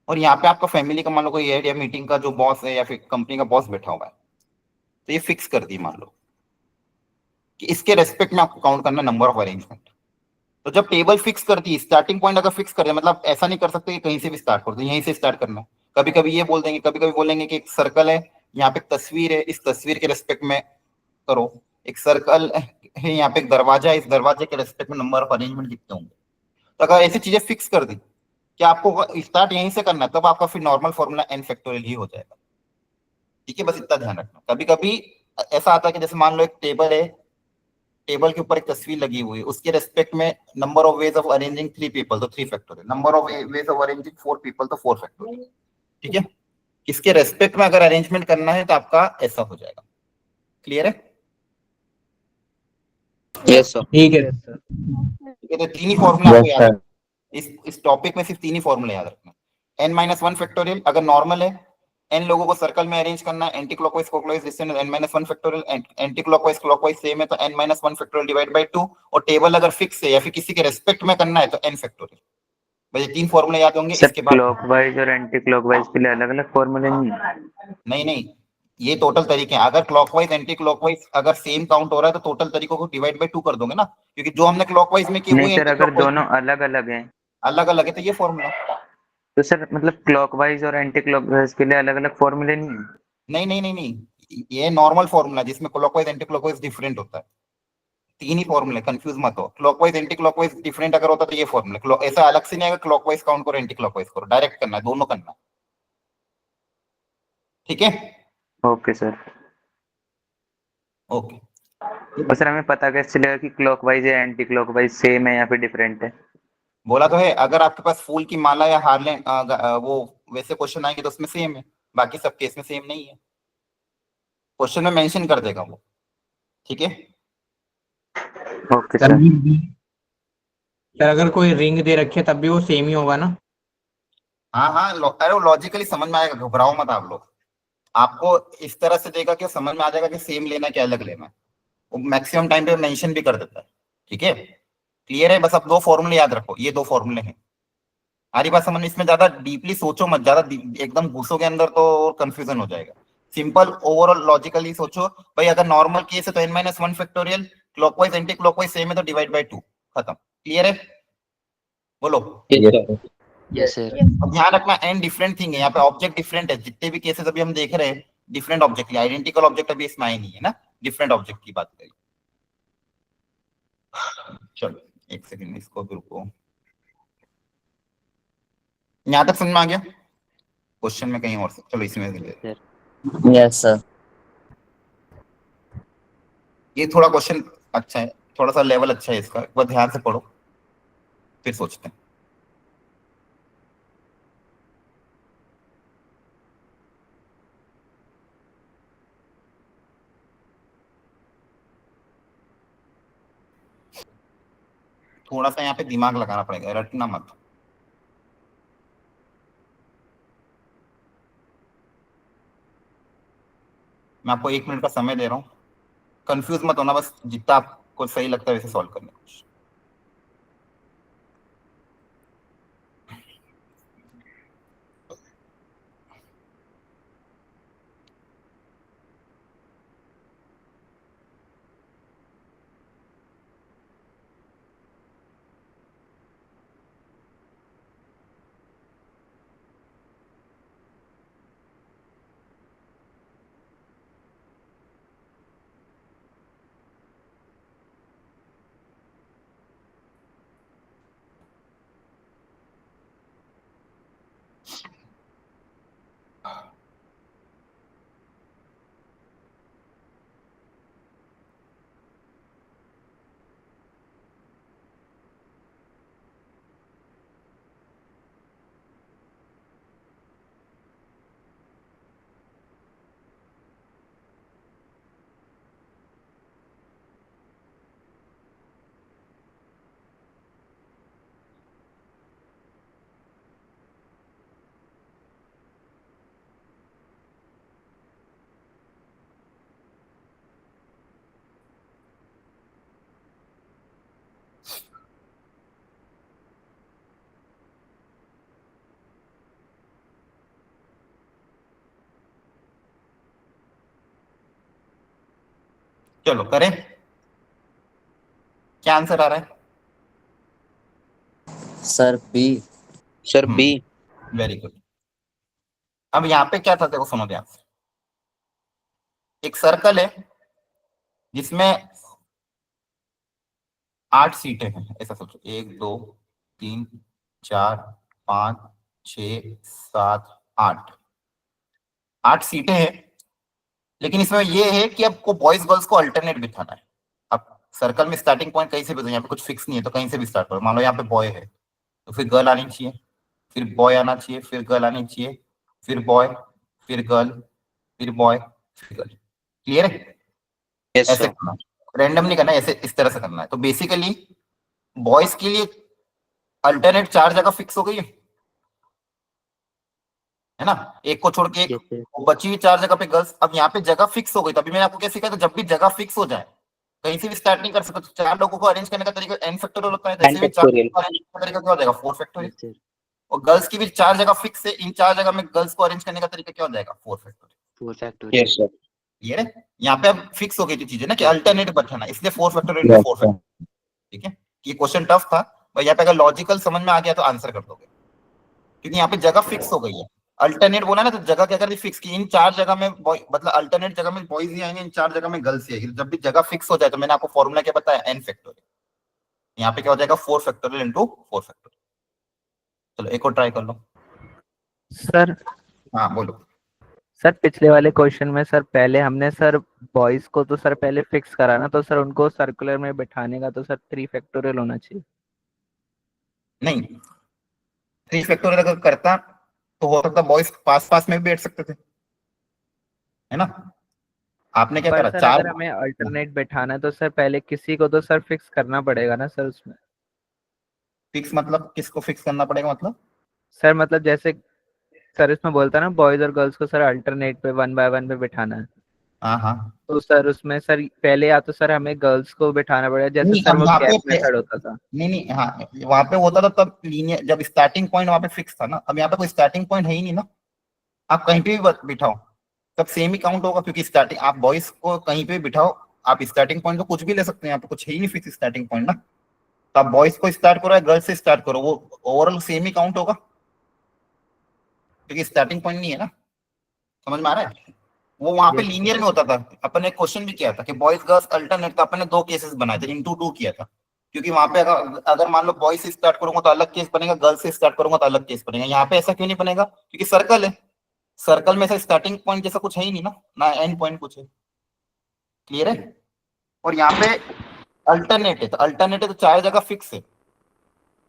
और यहाँ पे आपका फैमिली का मान लो कोई हेड या मीटिंग का जो बॉस है या फिर कंपनी का बॉस बैठा हुआ है, तो ये फिक्स कर दी मान लो कि इसके रेस्पेक्ट में आपको काउंट करना नंबर ऑफ अरेंजमेंट। तो जब टेबल फिक्स करती है, स्टार्टिंग पॉइंट अगर फिक्स कर दे, मतलब ऐसा नहीं कर सकते कि कहीं से भी स्टार्ट कर दो, यहीं से स्टार्ट करना है। कभी कभी ये बोल देंगे, कभी कभी बोलेंगे कि एक सर्कल है, यहाँ पे एक तस्वीर है, इस तस्वीर के रेस्पेक्ट में करो। एक सर्कल है, यहाँ पे एक दरवाजा है, इस दरवाजे के रेस्पेक्ट में नंबर ऑफ अरेंजमेंट कितने होंगे। तो अगर ऐसी चीजें फिक्स कर दी कि आपको स्टार्ट यहीं से करना है, तब आपका फिर नॉर्मल फॉर्मूला n फैक्टोरियल ही हो जाएगा। ठीक है, बस इतना ध्यान रखना। कभी कभी ऐसा आता है कि जैसे मान लो एक टेबल है, टेबल के ऊपर एक तस्वीर लगी हुई है, उसके रेस्पेक्ट में number of ways of arranging 3 people, तो 3 factorial. Number of ways of arranging 4 people, तो 4 फैक्टोरियल। ठीक है, इसके रेस्पेक्ट में अगर अरेंजमेंट करना है तो आपका ऐसा हो जाएगा। क्लियर है? Yes sir. ठीक है। ठीक है, तो 3 ही फॉर्मूला आपको यस याद सर। रखना। इस टॉपिक में सिर्फ 3 ही फॉर्मूले याद रखना। n-1 फैक्टोरियल अगर नॉर्मल है, n लोगों को सर्कल में अरेंज करना है, anti clockwise clockwise distance n-1 factorial, anti clockwise clockwise same है तो n-1 फैक्टोरियल डिवाइड बाय 2। और टेबल अगर फिक्स है या फिर किसी के रेस्पेक्ट में करना है तो n फैक्टोरियल। बस ये 3 फॉर्मूले याद होंगे। सर इसके बाद क्लॉकवाइज और एंटी क्लॉकवाइज के लिए अलग अलग फॉर्मूले नहीं है? नहीं नहीं, ये टोटल तरीके हैं। अगर क्लॉकवाइज एंटी क्लॉकवाइज अगर सेम काउंट हो रहा है तो टोटल तरीकों को डिवाइड बाय 2 कर दोगे ना, क्योंकि जो हमने क्लॉकवाइज में किए नहीं वही सर, एंटी अगर क्लॉकवाइज दोनों अलग अलग हैं अलग अलग है, तो ये फॉर्मूला। तो सर मतलब क्लॉकवाइज और एंटी क्लॉकवाइज के लिए अलग अलग फॉर्मूले नहीं है? नहीं नहीं नहीं नहीं, ये नॉर्मल फॉर्मूला जिसमें क्लॉकवाइज एंटी क्लॉकवाइज डिफरेंट होता है। 3 ही फॉर्मूले, कंफ्यूज मत हो। क्लॉकवाइज एंटी क्लॉकवाइज डिफरेंट अगर होता तो ये फॉर्मूला, ऐसा अलग से नहीं आएगा क्लॉकवाइज काउंट करो एंटी क्लॉकवाइज करो, डायरेक्ट करना है, दोनों करना है। ठीक है, ओके सर। ओके। और सर हमें पता कैसे चलेगा कि क्लॉकवाइज या एंटी क्लॉकवाइज सेम है या फिर डिफरेंट है? बोला तो है, अगर आपके पास फूल की माला या हारलैंड वो वैसे क्वेश्चन आएंगे तो उसमें सेम है, बाकी सब केस में सेम नहीं है। क्वेश्चन में मेंशन कर देगा वो। ठीक है, ओके सर सर। सर अगर कोई रिंग दे रखे तब भी वो सेम ही होगा ना? हाँ हाँ, अरे वो लॉजिकली समझ में आएगा, घबराओ मत आप लोग। आपको इस तरह से देगा कि समझ में आ जाएगा कि सेम लेना है क्या अलग लेना है। वो मैक्सिमम टाइम पे मेंशन भी कर देता है। ठीक है, क्लियर है? बस अब 2 फॉर्मूले याद रखो, ये 2 फॉर्मूले हैं। हमारी बात समझ में, इसमें ज्यादा डीपली सोचो मत, ज्यादा एकदम घुसोगे अंदर तो कंफ्यूजन हो जाएगा। सिंपल ओवरऑल लॉजिकली सोचो भाई, अगर नॉर्मल केस है तो n-1 factorial, clockwise anti clockwise same है तो डिवाइड बाय 2, खत्म। क्लियर है? बोलो। Yes sir. Yes sir. अब ध्यान रखना, एन डिफरेंट थिंग है, यहाँ पे ऑब्जेक्ट डिफरेंट है। जितने भी केसेस अभी हम देख रहे हैं डिफरेंट ऑब्जेक्ट, आइडेंटिकल ऑब्जेक्ट अभी इसमें आए नहीं है ना, डिफरेंट ऑब्जेक्ट की बात करें। चलो एक सेकंड, इसको भी रुको। यहाँ तक समझ में आ गया? क्वेश्चन में कहीं और से, चलो इसमें यस सर। ये थोड़ा क्वेश्चन अच्छा है, थोड़ा सा लेवल अच्छा है इसका, एक बार ध्यान से पढ़ो फिर सोचते हैं। थोड़ा सा यहाँ पे दिमाग लगाना पड़ेगा, रटना मत। मैं आपको 1 मिनट का समय दे रहा हूँ, कंफ्यूज मत होना, बस जितना आपको सही लगता है वैसे सॉल्व करने की कोशिश। चलो करें, क्या आंसर आ रहा है? Sir B. Sir B. Very good. अब यहाँ पे क्या था देखो, सुनो ध्यान से। एक सर्कल है जिसमें 8 सीटें हैं, ऐसा सोचो, 1 2 3 4 5 6 7 8, 8 सीटें हैं। लेकिन इसमें ये है कि आपको बॉयज गर्ल्स को अल्टरनेट बिठाना है। अब सर्कल में स्टार्टिंग पॉइंट कहीं से भी, यहाँ पे कुछ फिक्स नहीं है तो कहीं से भी स्टार्ट करो। मान लो यहाँ पे बॉय है तो फिर गर्ल आनी चाहिए, फिर बॉय आना चाहिए, फिर गर्ल आनी चाहिए, फिर बॉय, फिर गर्ल, फिर बॉय, फिर गर्ल। क्लियर है? यस ऐसे सर। करना, रैंडम नहीं करना, ऐसे इस तरह से करना है। तो बेसिकली बॉयज के लिए अल्टरनेट 4 जगह फिक्स हो गई है ना, एक को छोड़ के एक, यस सर। बची हुई 4 जगह पे गर्ल्स। अब यहाँ पे जगह फिक्स हो गई, तभी मैंने आपको क्या सिखाया था, जब भी जगह फिक्स हो जाए कहीं से भी स्टार्ट नहीं कर सकते। तो 4 लोगों को अरेंज करने का तरीका n फैक्टोरियल होता है, तो एन ऐसे भी 4 फैक्टोरियल। लोगों को अरेंज करने का तरीका क्या हो जाएगा, 4 फैक्टोरियल। Yes sir. और गर्ल्स की भी 4 जगह फिक्स है, इन 4 जगह में गर्ल्स को अरेंज करने का तरीका क्या हो जाएगा, 4 फैक्टोरियल। 4 yes factorial. सर। ये है, यहाँ पे अब फिक्स हो गई थी चीजें ना कि Yes, sir. अल्टरनेट बैठाना, इसलिए 4 फैक्टोरियल इंटू 4 फैक्टोरियल। ठीक है, ये क्वेश्चन टफ था भाई, यहाँ पे अगर लॉजिकल समझ में आ गया तो आंसर कर दोगे, क्योंकि यहाँ पे जगह फिक्स हो गई है। अल्टरनेट बोला ना, तो जगह क्या कर दी, फिक्स की। इन 4 जगह में मतलब अल्टरनेट जगह में बॉयज ही आएंगे, इन 4 जगह में गर्ल्स ही आएंगे। जब भी जगह फिक्स हो जाए तो मैंने आपको फॉर्मूला क्या बताया, n फैक्टोरियल। यहाँ पे क्या हो जाएगा, 4 फैक्टोरियल इंटू 4 फैक्टोरियल। चलो एक और ट्राई कर लो। सर हाँ बोलो। सर पिछले वाले क्वेश्चन में सर पहले हमने सर बॉयज को तो सर पहले फिक्स करा ना, तो सर उनको सर्कुलर में बिठाने का तो सर 3 फैक्टोरियल होना चाहिए। नहीं, 3 फैक्टोरियल अगर करता तो हो सकता बॉयज पास पास में भी बैठ सकते थे, है ना। आपने क्या पर करा, सर 4 अगर हमें अल्टरनेट बैठाना है तो सर पहले किसी को तो सर फिक्स करना पड़ेगा ना सर उसमें। फिक्स मतलब किसको फिक्स करना पड़ेगा, मतलब सर मतलब जैसे सर इसमें बोलता है ना बॉयज और गर्ल्स को सर अल्टरनेट पे 1 बाय 1 पे बिठाना है, हाँ हाँ। तो सर उसमें सर पहले या तो सर हमें गर्ल्स को बिठाना पड़ेगा, जैसे नहीं सर अब वो यहाँ गैप पे मेथड होता था। नहीं नहीं, हाँ वहां पे होता था तब लीनियर, जब स्टार्टिंग पॉइंट वहां पे फिक्स था ना। अब यहाँ पे कोई स्टार्टिंग पॉइंट है ही नहीं ना, आप कहीं पे भी बिठाओ तब सेम ही काउंट होगा, क्योंकि स्टार्टिंग आप बॉयज को कहीं पे भी बिठाओ, आप स्टार्टिंग पॉइंट तो कुछ भी ले सकते हैं, यहाँ पे कुछ है ही नहीं फिक्स स्टार्टिंग पॉइंट ना। तो आप बॉयज को स्टार्ट करो या गर्ल्स से स्टार्ट करो, वो ओवरऑल सेम ही काउंट होगा, क्योंकि स्टार्टिंग पॉइंट नहीं है ना। समझ में आ रहा है? वो वहां पे यस लीनियर में होता था। अपन ने क्वेश्चन भी किया था कि बॉयज गर्ल्स अल्टरनेट का, अपन ने 2 केसेस बनाए थे, इंटू 2 किया था, क्योंकि वहां पे अगर मान लो बॉयज से स्टार्ट करूंगा तो अलग केस बनेगा, गर्ल्स से स्टार्ट करूंगा तो अलग केस बनेगा। यहाँ पे ऐसा क्यों नहीं बनेगा, क्योंकि सर्कल है, सर्कल में ऐसा स्टार्टिंग पॉइंट जैसा कुछ है ही नहीं ना, ना एंड पॉइंट कुछ है। क्लियर है? और यहाँ पे अल्टरनेट है, तो अल्टरनेट है तो 4 जगह फिक्स है,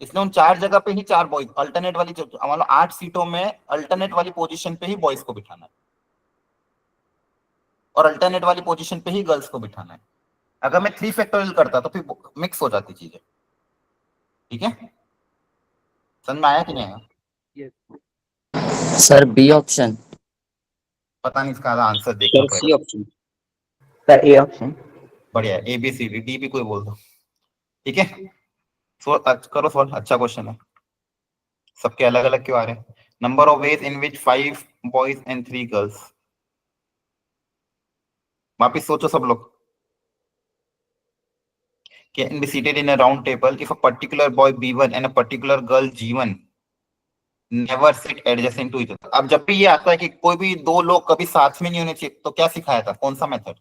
इसलिए उन 4 जगह पे ही 4 बॉयज, अल्टरनेट वाली जो मान लो 8 सीटों में अल्टरनेट वाली पोजीशन पे ही बॉयज को बिठाना है और अल्टरनेट वाली पोजीशन पे ही गर्ल्स को बिठाना है। अगर मैं 3 फैक्टोरियल करता तो फिर मिक्स हो जाती चीजें। ठीक है, समझ में आया कि नहीं आया? Sir B option. पता नहीं, इसका आंसर देखना सर सी पड़ेगा। ऑप्शन। Sir A option. बढ़िया है, ABCD D भी कोई बोल दो, ठीक है। करो सॉल्व, अच्छा क्वेश्चन है। सबके अलग अलग क्यों आ रहे हैं? Number of ways in which 5 boys and 3 girls. वापिस सोचो सब लोग। Can be seated in a round table if a particular boy B1 and a particular girl G1 never sit adjacent to each other। अब जब भी ये आता है कि कोई भी दो लोग कभी साथ में नहीं होने चाहिए, तो क्या सिखाया था, कौन सा मेथड?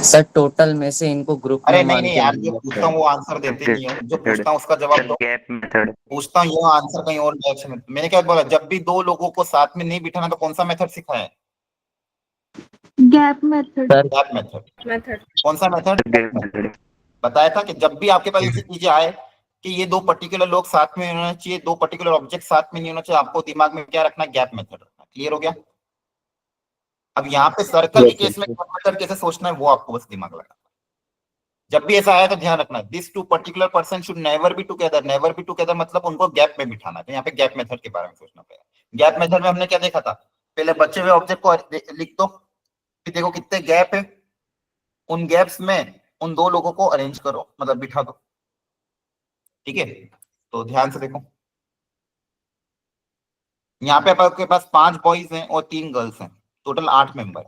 सर टोटल में से इनको ग्रुप में अरे नहीं मान नहीं के यार, जो लेना पूछता हूँ वो आंसर देते नहीं हो, जो पूछता हूँ उसका जवाब दो। Gap method. पूछता हूँ ये आंसर कहीं और डायरेक्शन में। मैंने क्या बोला, जब भी दो लोगों को साथ में नहीं बिठाना तो कौन सा मेथड सिखाया है? Gap method. Sir gap method. Method. कौन सा मेथड? Gap method. बताया था कि जब भी आपके पास ऐसी चीजें आए कि ये दो पर्टिकुलर लोग साथ में होना चाहिए, दो पर्टिकुलर ऑब्जेक्ट साथ में नहीं होना चाहिए, आपको दिमाग में क्या रखना? गैप मेथड रखना। क्लियर हो गया? अब यहाँ पे सर्कल के Yes, केस में sir. गैप मेथड कैसे सोचना है वो आपको बस दिमाग लगाना। जब भी ऐसा आया तो ध्यान रखना, this two particular person should never be together. Never be together मतलब उनको गैप में बिठाना है। तो यहाँ पे गैप मेथड के बारे में सोचना पड़ेगा। गैप मेथड में हमने क्या देखा था? पहले बचे हुए ऑब्जेक्ट को लिख दो, फिर देखो कितने गैप है, उन गैप्स में उन दो लोगों को अरेंज करो, मतलब बिठा दो। ठीक है, तो ध्यान से देखो, यहाँ पे आपके पास 5 बॉयज हैं और 3 गर्ल्स हैं, टोटल 8 मेंबर।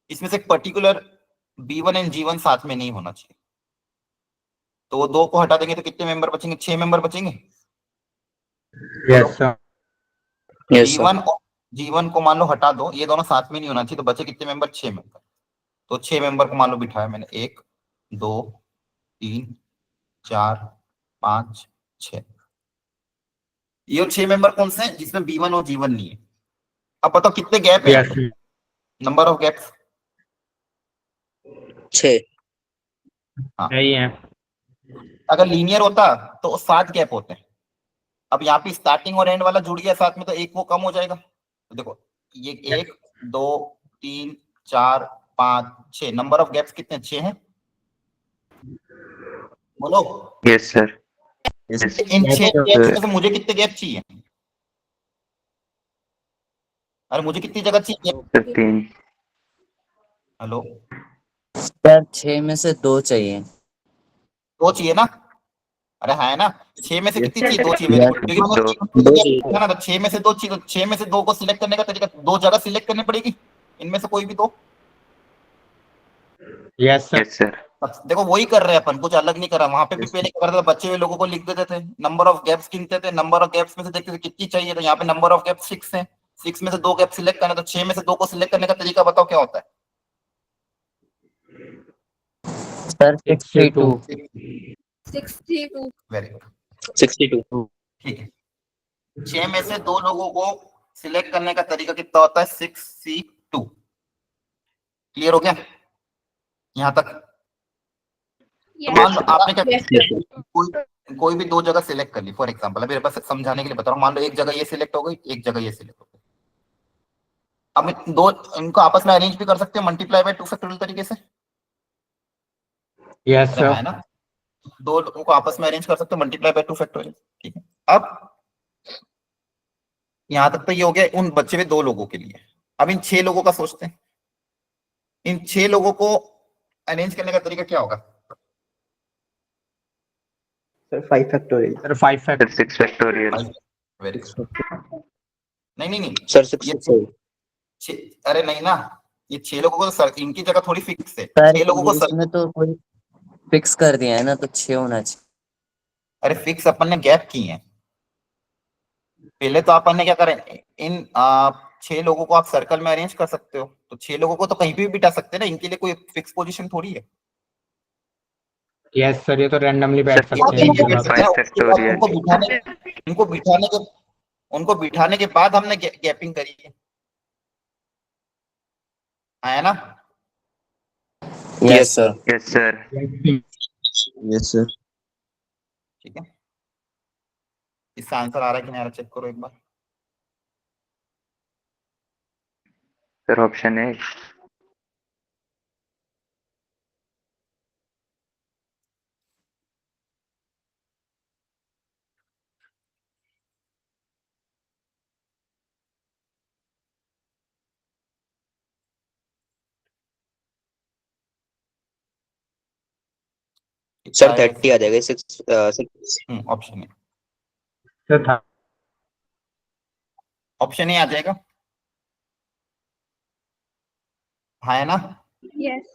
इसमें से एक पर्टिकुलर B1 एंड G1 साथ में नहीं होना चाहिए, तो वो दो को हटा देंगे तो कितने मेंबर बचेंगे? 6 मेंबर बचेंगे। Yes sir. Yes, sir. B1 और G1 को मान लो हटा दो, ये दोनों साथ में नहीं होना चाहिए, तो बचे कितने मेंबर? 6 मेंबर। तो 6 मेंबर को मान लो बिठाया मैंने, 1 2 3 4 5 6। ये 6 मेंबर कौन से हैं जिसमें B1 और G1 नहीं है? अब बताओ कितने गैप है यहाँ यस पे? Number of gaps 6। नहीं है। अगर लीनियर होता तो 7 गैप होते हैं। अब यहाँ पे स्टार्टिंग और एंड वाला जुड़ गया साथ में, तो एक वो कम हो जाएगा। तो देखो, ये 1 2 3 4 5 6, नंबर ऑफ गैप्स कितने? 6 हैं। बोलो, यस सर। इन 6 गैप्स में से मुझे कितने गैप चाहिए? अरे मुझे कितनी जगह चाहिए? 15। हेलो, सर 6 में से 2 चाहिए। 2 चाहिए ना? अरे है ना, 6 में से कितनी चाहिए? 2 चाहिए। Very Yes. गुड, क्योंकि मैंने दो। 2 चाहिए। ना, तो 6 में से 2 चाहिए, तो 6 में से 2 को सिलेक्ट करने का तरीका, 2 जगह सिलेक्ट करनी पड़ेगी, इनमें से कोई भी 2। Yes sir. Yes sir. देखो वही कर रहे हैं अपन, कुछ अलग नहीं कर रहा। वहां पे भी पहले क्या करते थे, बच्चे हुए लोगों को लिख देते थे, नंबर ऑफ गैप्स गिनते थे, नंबर ऑफ गैप्स में से देखते थे कितनी चाहिए, तो यहाँ पे नंबर ऑफ गैप्स 6 है, 6 में से 2 गैप सिलेक्ट करना, तो 6 में से 2 को सिलेक्ट करने का तरीका बताओ क्या होता है? सर 62। 62. Very good, 62। ठीक है। 6 में से 2 लोगों को सिलेक्ट करने का तरीका कितना होता है? 6C2। क्लियर हो गया यहाँ तक? तो मान लो आपने क्या, Yes, sir. कोई भी 2 जगह सिलेक्ट कर ली, फॉर एग्जांपल, अभी बस समझाने के लिए बता रहा हूँ। मान लो एक जगह ये सिलेक्ट हो गई, एक जगह ये सिलेक्ट हो गई। अब दो इनको आपस में अरेंज भी कर सकते हो मल्टीप्लाई बाय 2 फैक्टोरियल तरीके से। यस अरे है सर। ना, 2 लोगों को आपस में अरेंज कर सकते हो मल्टीप्लाई बाय 2 फैक्टोरियल। ठीक है, अब यहां तक तो ये हो गया उन बचे हुए 2 लोगों के लिए। अब इन 6 लोगों का सोचते हैं, इन 6 लोगों को अरेंज करने का तरीका क्या होगा? Sir 5 factorial. Sir 5 sir 6 factorial. Very good. नहीं नहीं नहीं, सर 6 ये 6। अरे नहीं ना, ये 6 लोगों को तो इनकी जगह थोड़ी फिक्स है, सर 6 लोगों को इसमें तो कोई फिक्स कर दिया है ना, तो 6 होना चाहिए। अरे फिक्स अपन ने गैप की है। पहले तो अपन ने क्या करें, इन 6 लोगों को आप सर्कल में अरेंज कर सकते हो, तो 6 लोगों को तो कहीं भी बिठा सकते हैं ना, इनके लिए कोई फिक्स पोजीशन थोड़ी है। यस सर, ये तो रैंडमली बैठ सर सकते हैं कहीं एक भी बैठ जगह सकते पे। हैं। 5 उसके बाद फैक्टोरियल। उनको बिठाने के बाद हमने गैपिंग करी है, आया ना? Yes, sir. Yes sir. Yes, sir. ठीक है, इसका आंसर आ रहा है कि नहीं आ रहा, चेक करो एक बार। सर ऑप्शन है। सर 30 आ जाएगा 6 ऑप्शन है, तो था ऑप्शन ए आ जाएगा। हाँ है ना? Yes.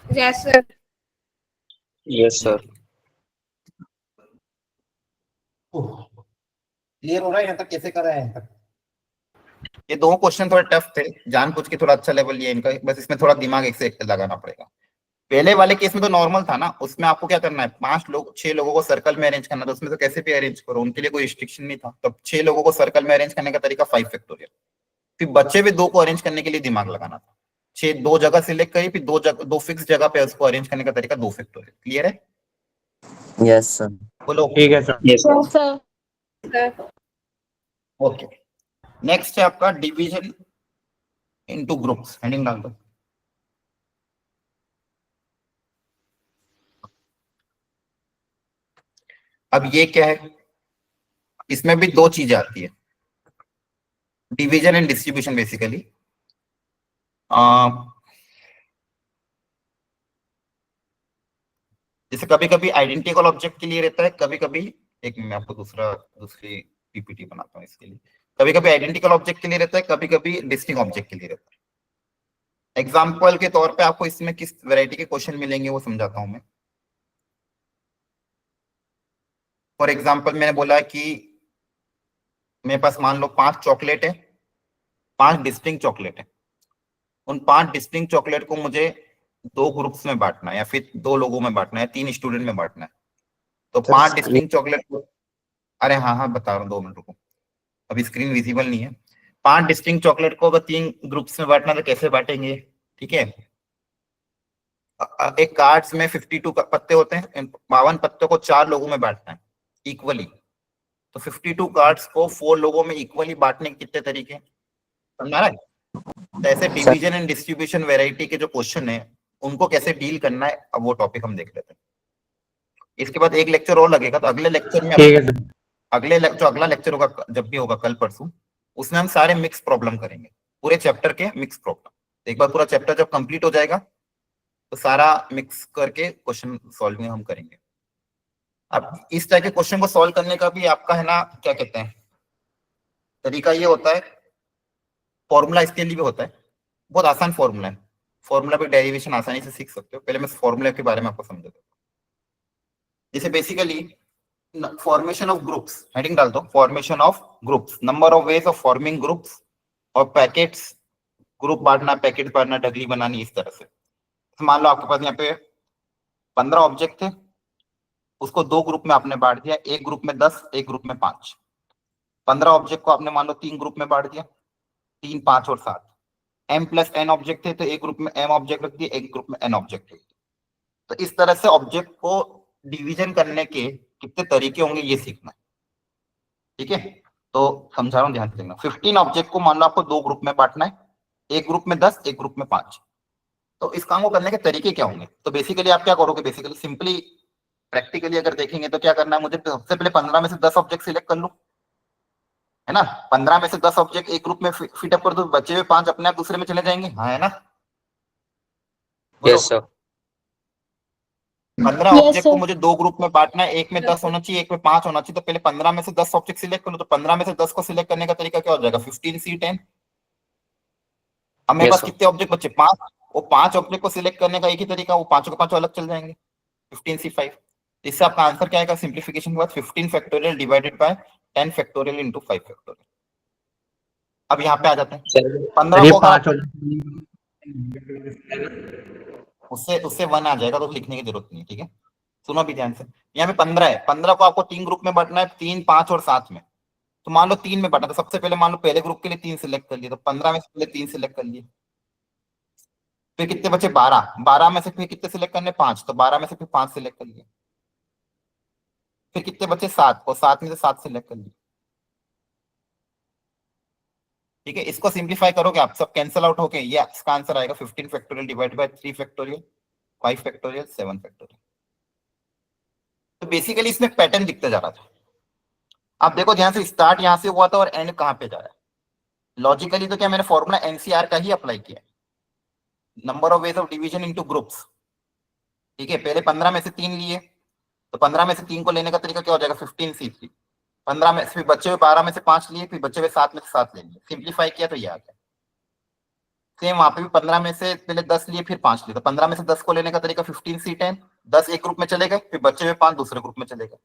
Yes, sir. Yes sir. Clear हो रहा है यहाँ तक? कैसे कर रहा है यहाँ तक? ये दो क्वेश्चन थोड़े टफ थे, जानबूझ के थोड़ा अच्छा लेवल लिया इनका, बस इसमें थोड़ा दिमाग एक से एक लगाना पड़ेगा। पहले वाले केस में तो नॉर्मल था ना, उसमें आपको क्या करना है, 6 लोगों को सर्कल में अरेंज करना था, उसमें तो कैसे भी अरेंज करो, उनके लिए कोई रिस्ट्रिक्शन नहीं था। तो 6 लोगों को सर्कल में अरेंज करने का तरीका 5 फैक्टोरियल। फिर बच्चे भी 2 को अरेंज करने के लिए दिमाग लगाना था, 2 जगह सिलेक्ट करी, फिर 2 फिक्स जगह पे उसको अरेंज करने का तरीका 2 फैक्टोरियल। क्लियर है? Yes sir. बोलो। ठीक है sir. Yes Yes, sir. Sir. Okay, next है आपका डिवीजन इनटू ग्रुप्स। हेडिंग डाल दो। अब ये क्या है, इसमें भी 2 चीजें आती है, डिवीजन एंड डिस्ट्रीब्यूशन बेसिकली। जैसे कभी कभी आइडेंटिकल ऑब्जेक्ट के लिए रहता है, कभी कभी, एक मैं आपको दूसरी पीपीटी बनाता हूँ इसके लिए। कभी कभी आइडेंटिकल ऑब्जेक्ट के लिए रहता है, कभी कभी डिस्टिंक्ट ऑब्जेक्ट के लिए रहता है। एग्जाम्पल के तौर पे आपको इसमें किस वैरायटी के क्वेश्चन मिलेंगे वो समझाता हूं मैं। फॉर एग्जाम्पल मैंने बोला कि मेरे पास मान लो 5 चॉकलेट है, 5 डिस्टिंक्ट चॉकलेट है। उन 5 डिस्टिंक्ट चॉकलेट को मुझे 2 ग्रुप्स में बांटना है, या फिर 2 लोगों में बांटना है, 3 स्टूडेंट में बांटना है। तो 5 डिस्टिंक्ट चॉकलेट को, अरे हाँ बता रहा हूँ, 2 मिनट रुको, अभी स्क्रीन विजिबल नहीं है। 5 डिस्टिंक्ट चॉकलेट को अगर 3 ग्रुप्स में बांटना तो कैसे बांटेंगे? ठीक है, एक कार्ड्स में 52 पत्ते होते हैं, 52 पत्तों को 4 लोगों में बांटना है इक्वली। तो 52 कार्ड्स को 4 लोगों में इक्वली बांटने के कितने तरीके, समझा रहा है? तो ऐसे डिवीजन एंड डिस्ट्रीब्यूशन वैरायटी के जो क्वेश्चन है उनको कैसे डील करना है, अब वो टॉपिक हम देख लेते हैं। इसके बाद एक लेक्चर और लगेगा, तो अगले लेक्चर में ठीक है सर। अगला लेक्चर होगा जब भी होगा, कल परसों, उसमें हम सारे मिक्स प्रॉब्लम करेंगे, पूरे चैप्टर के मिक्स प्रॉब्लम। एक बार पूरा चैप्टर जब कंप्लीट हो जाएगा तो सारा मिक्स करके क्वेश्चन सॉल्विंग हम करेंगे। अब इस तरह के क्वेश्चन को सॉल्व करने का भी आपका है ना, क्या कहते हैं, तरीका ये होता है, फॉर्मूला इसके लिए भी होता है, बहुत आसान फॉर्मूला है, फॉर्मूला पे डेरिवेशन आसानी से सीख सकते हो। पहले मैं फॉर्मूला के बारे में आपको समझा दूं। जैसे basically formation of groups, heading डाल दो, formation of groups, number of ways of forming groups, और पैकेट्स, ग्रुप बांटना, पैकेट बांटना, डगली बनानी, इस तरह से। तो मान लो आपके पास यहाँ पे 15 ऑब्जेक्ट थे, उसको 2 ग्रुप में आपने बांट दिया, एक ग्रुप में 10, एक ग्रुप में 5। 15 ऑब्जेक्ट को आपने मान लो 3 ग्रुप में बांट दिया, 3, 5 और 7। m+n ऑब्जेक्ट थे तो एक ग्रुप में m ऑब्जेक्ट रख दिए, एक ग्रुप में n ऑब्जेक्ट रख दिए। तो इस तरह से ऑब्जेक्ट को डिवीजन करने के कितने तरीके होंगे ये सीखना है। ठीक है, तो समझा रहा हूँ, ध्यान से देखना। 15 ऑब्जेक्ट को मान लो आपको 2 ग्रुप में बांटना है, एक ग्रुप में 10, एक ग्रुप में 5। तो इस काम को करने के तरीके क्या होंगे? तो बेसिकली आप क्या करोगे, बेसिकली सिंपली प्रैक्टिकली अगर देखेंगे तो क्या करना है, मुझे सबसे पहले 15 में से 10 ऑब्जेक्ट सिलेक्ट कर लो, है ना। 15 में से 10 ऑब्जेक्ट एक ग्रुप में फिट अप कर दो, बचे हुए 5 अपने आप दूसरे में चले जाएंगे, हाँ है ना। Yes sir. 15 ऑब्जेक्ट को मुझे 2 ग्रुप में बांटना है, एक में 10 होना चाहिए, एक में 5 होना चाहिए। तो पहले 15 में से 10 ऑब्जेक्ट सिलेक्ट कर लो। तो 15 में से 10 को सिलेक्ट करने का तरीका क्या हो जाएगा, 15C10। अब मेरे पास कितने ऑब्जेक्ट बचे, 5। वो 5 ऑब्जेक्ट को सिलेक्ट करने का एक ही तरीका, वो 5 के 5 अलग चल जाएंगे, 15C5। इससे आपका आंसर क्या आएगा, सिंप्लीफिकेशन के बाद 15 factorial divided bye 10 factorial into 5 factorial. अब यहाँ पे आ जाते हैं, 15 को 5 उससे 1 आ जाएगा, तो लिखने की जरूरत नहीं है। ठीक है, सुनो भी ध्यान से। यहाँ पे 15 है, 15 को आपको 3 ग्रुप में बांटना है, 3, 5 और 7 में। तो मान लो 3 में बांटा, तो सबसे पहले मान लो पहले ग्रुप के लिए 3 सिलेक्ट कर लिए, तो 15 में से पहले 3 सिलेक्ट कर लिए। फिर कितने बचे, 12। 12 में से फिर कितने सिलेक्ट करने, 5। तो 12 में से फिर 5 सिलेक्ट कर लिए। फिर कितने बचे, 7, और 7 में से 7 सिलेक्ट कर लिए। ठीक है, इसको सिंप्लीफाई करोगे आप, सब कैंसिल आउट होके ये इसका आंसर आएगा 15 factorial divide bye 3 factorial, 5 factorial, 7 factorial. तो बेसिकली इसमें पैटर्न दिखता जा रहा था। आप देखो ध्यान से, स्टार्ट यहां से हुआ था और एंड कहां पे जा रहा है। लॉजिकली तो क्या मैंने फॉर्मूला एनसीआर का ही अप्लाई किया, number of ways of division into groups. ठीक है, पहले 15 में से 3 लिए, तो 15 में से 3 को लेने का तरीका क्या हो जाएगा, 15C3। 15 में फिर बच्चे हुए 12 में से 5 लिए, फिर बच्चे हुए 7 में से 7 ले लिए, सिंप्लीफाई किया तो ये आ गया। सेम वहां पे भी 15 में से पहले 10 लिए फिर 5 लिए, तो 15 में से 10 को लेने का तरीका 15C10, 10 एक ग्रुप में चले गए, फिर बच्चे हुए 5 दूसरे ग्रुप में चले गए।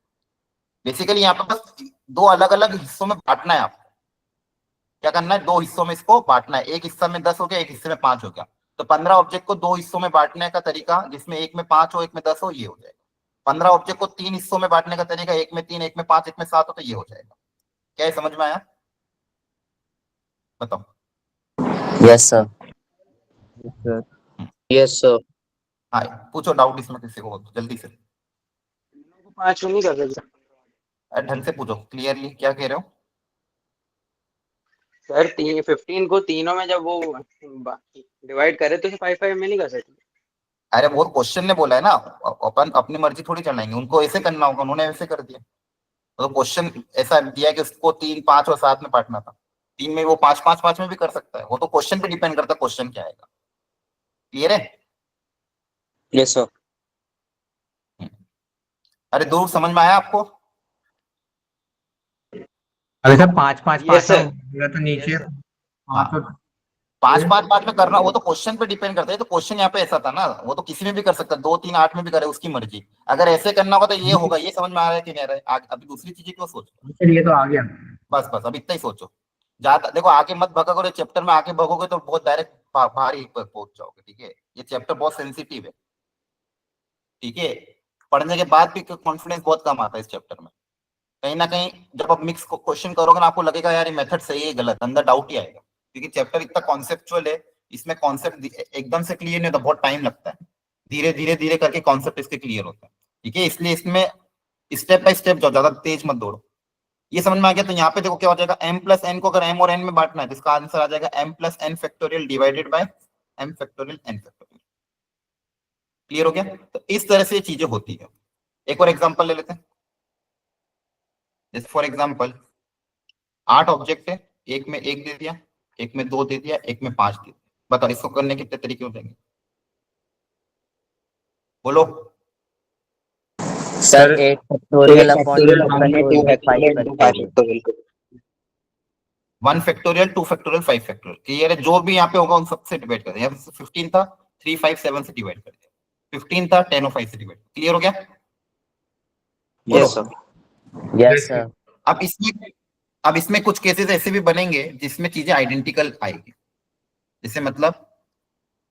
बेसिकली यहाँ पे बस 2 अलग अलग हिस्सों में बांटना है आपको। क्या करना है, 2 हिस्सों में इसको बांटना है, एक हिस्सा में 10 हो गया, एक हिस्से में 5 हो गया। तो 15 ऑब्जेक्ट को 2 हिस्सों में बांटने का तरीका, जिसमें एक में 5 हो एक में 10 हो, ये हो जाएगा। 15 ऑब्जेक्ट को 3 हिस्सों में बांटने का तरीका, एक में 3 एक में 5 एक में 7 हो, तो ये हो जाएगा। क्या ये समझ में आया, बताओ। Yes sir. Yes sir. हाँ, पूछो डाउट इसमें किसी को जल्दी से। 5 नहीं कर सकते ढंग से पूछो, क्लियरली क्या कह रहे हो। सर। 15 को तीनों में जब वो डिवाइड करे तो 5 में नहीं कर सकते। अरे वो क्वेश्चन ने बोला है ना, अपन अपनी मर्जी थोड़ी चलाएंगे, उनको ऐसे करना होगा, उन्होंने ऐसे कर दिया। तो क्वेश्चन ऐसा दिया कि उसको 3, 5 और 7 में बांटना था। 3 में वो 5, 5, 5 में भी कर सकता है, वो तो क्वेश्चन पे डिपेंड करता है, क्वेश्चन क्या आएगा। क्लियर है। Yes sir. अरे दूर समझ में आया आपको। अरे सर 5-5 Yes, sir. तो नीचे हाँ, 5, 5, 5 में करना, वो तो क्वेश्चन पे डिपेंड करता है। तो क्वेश्चन यहाँ पे ऐसा था ना, वो तो किसी में भी कर सकता है, 2, 3, 8 में भी करे, उसकी मर्जी। अगर ऐसे करना होगा तो ये होगा। ये समझ में आ रहा है कि नहीं आ रहा है। अभी दूसरी चीजें क्यों सोच रहे हो? ये तो आ गया। बस बस अब इतना ही सोचो, ज्यादा देखो आगे मत भगा करो। चैप्टर में आगे भगोगे तो बहुत डायरेक्ट भारी पर पहुंच जाओगे। ठीक है, ये चैप्टर बहुत सेंसिटिव है। ठीक है, पढ़ने के बाद भी कॉन्फिडेंस बहुत कम आता है इस चैप्टर में। कहीं ना कहीं जब आप मिक्स क्वेश्चन करोगे ना, आपको लगेगा यार ये मेथड सही है गलत, अंदर डाउट ही आएगा, क्योंकि चैप्टर इतना कॉन्सेप्चुअल है। इसमें कॉन्सेप्ट एकदम से क्लियर नहीं होता, बहुत टाइम लगता है। धीरे धीरे धीरे करके कॉन्सेप्ट इसके क्लियर होता है। ठीक है, इसलिए इसमें स्टेप बाय स्टेप जाओ, ज्यादा तेज मत दौड़ो। ये समझ में आ गया। तो यहाँ पे देखो क्या हो जाएगा, m प्लस n को अगर m और n में बांटना है तो इसका आंसर आ जाएगा m plus n factorial divided bye m factorial n factorial. Clear हो गया। तो इस तरह से ये चीजें होती है। एक और एग्जांपल ले लेते हैं। जैसे फॉर एग्जांपल 8 ऑब्जेक्ट है, एक में 1 दे दिया, एक में 2 दे दिया, एक में 5 दे दिया। बताओ इसको करने के कितने तरीके हो जाएंगे, बोलो। Sir 8 factorial upon 2 factorial 1 factorial 2 factorial 5 factorial. Clear है। जो भी यहाँ पे होगा उन सबसे डिवाइड कर दें। 15 था, 3, 5, 7 से डिवाइड कर दिया। 15 था, 10 और 5 से डिवाइड। क्लियर हो गया। Yes sir. Yes sir. अब इसमें कुछ केसेस ऐसे भी बनेंगे जिसमें चीजें आइडेंटिकल आएगी। जैसे मतलब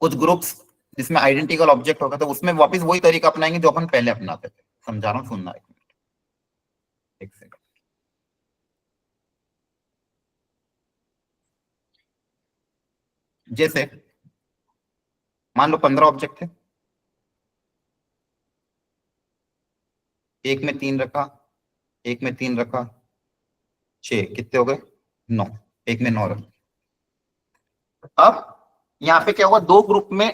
कुछ ग्रुप्स जिसमें आइडेंटिकल ऑब्जेक्ट होगा, तो उसमें वापस वही तरीका अपनाएंगे जो अपन पहले अपनाते थे। समझा रहा हूँ, सुनना एक सेकंड। जैसे मान लो 15 ऑब्जेक्ट थे, एक में 3 रखा, एक में 3 रखा, 6 कितने हो गए, 9, एक में 9 रखा। अब यहाँ पे क्या हुआ, 2 ग्रुप में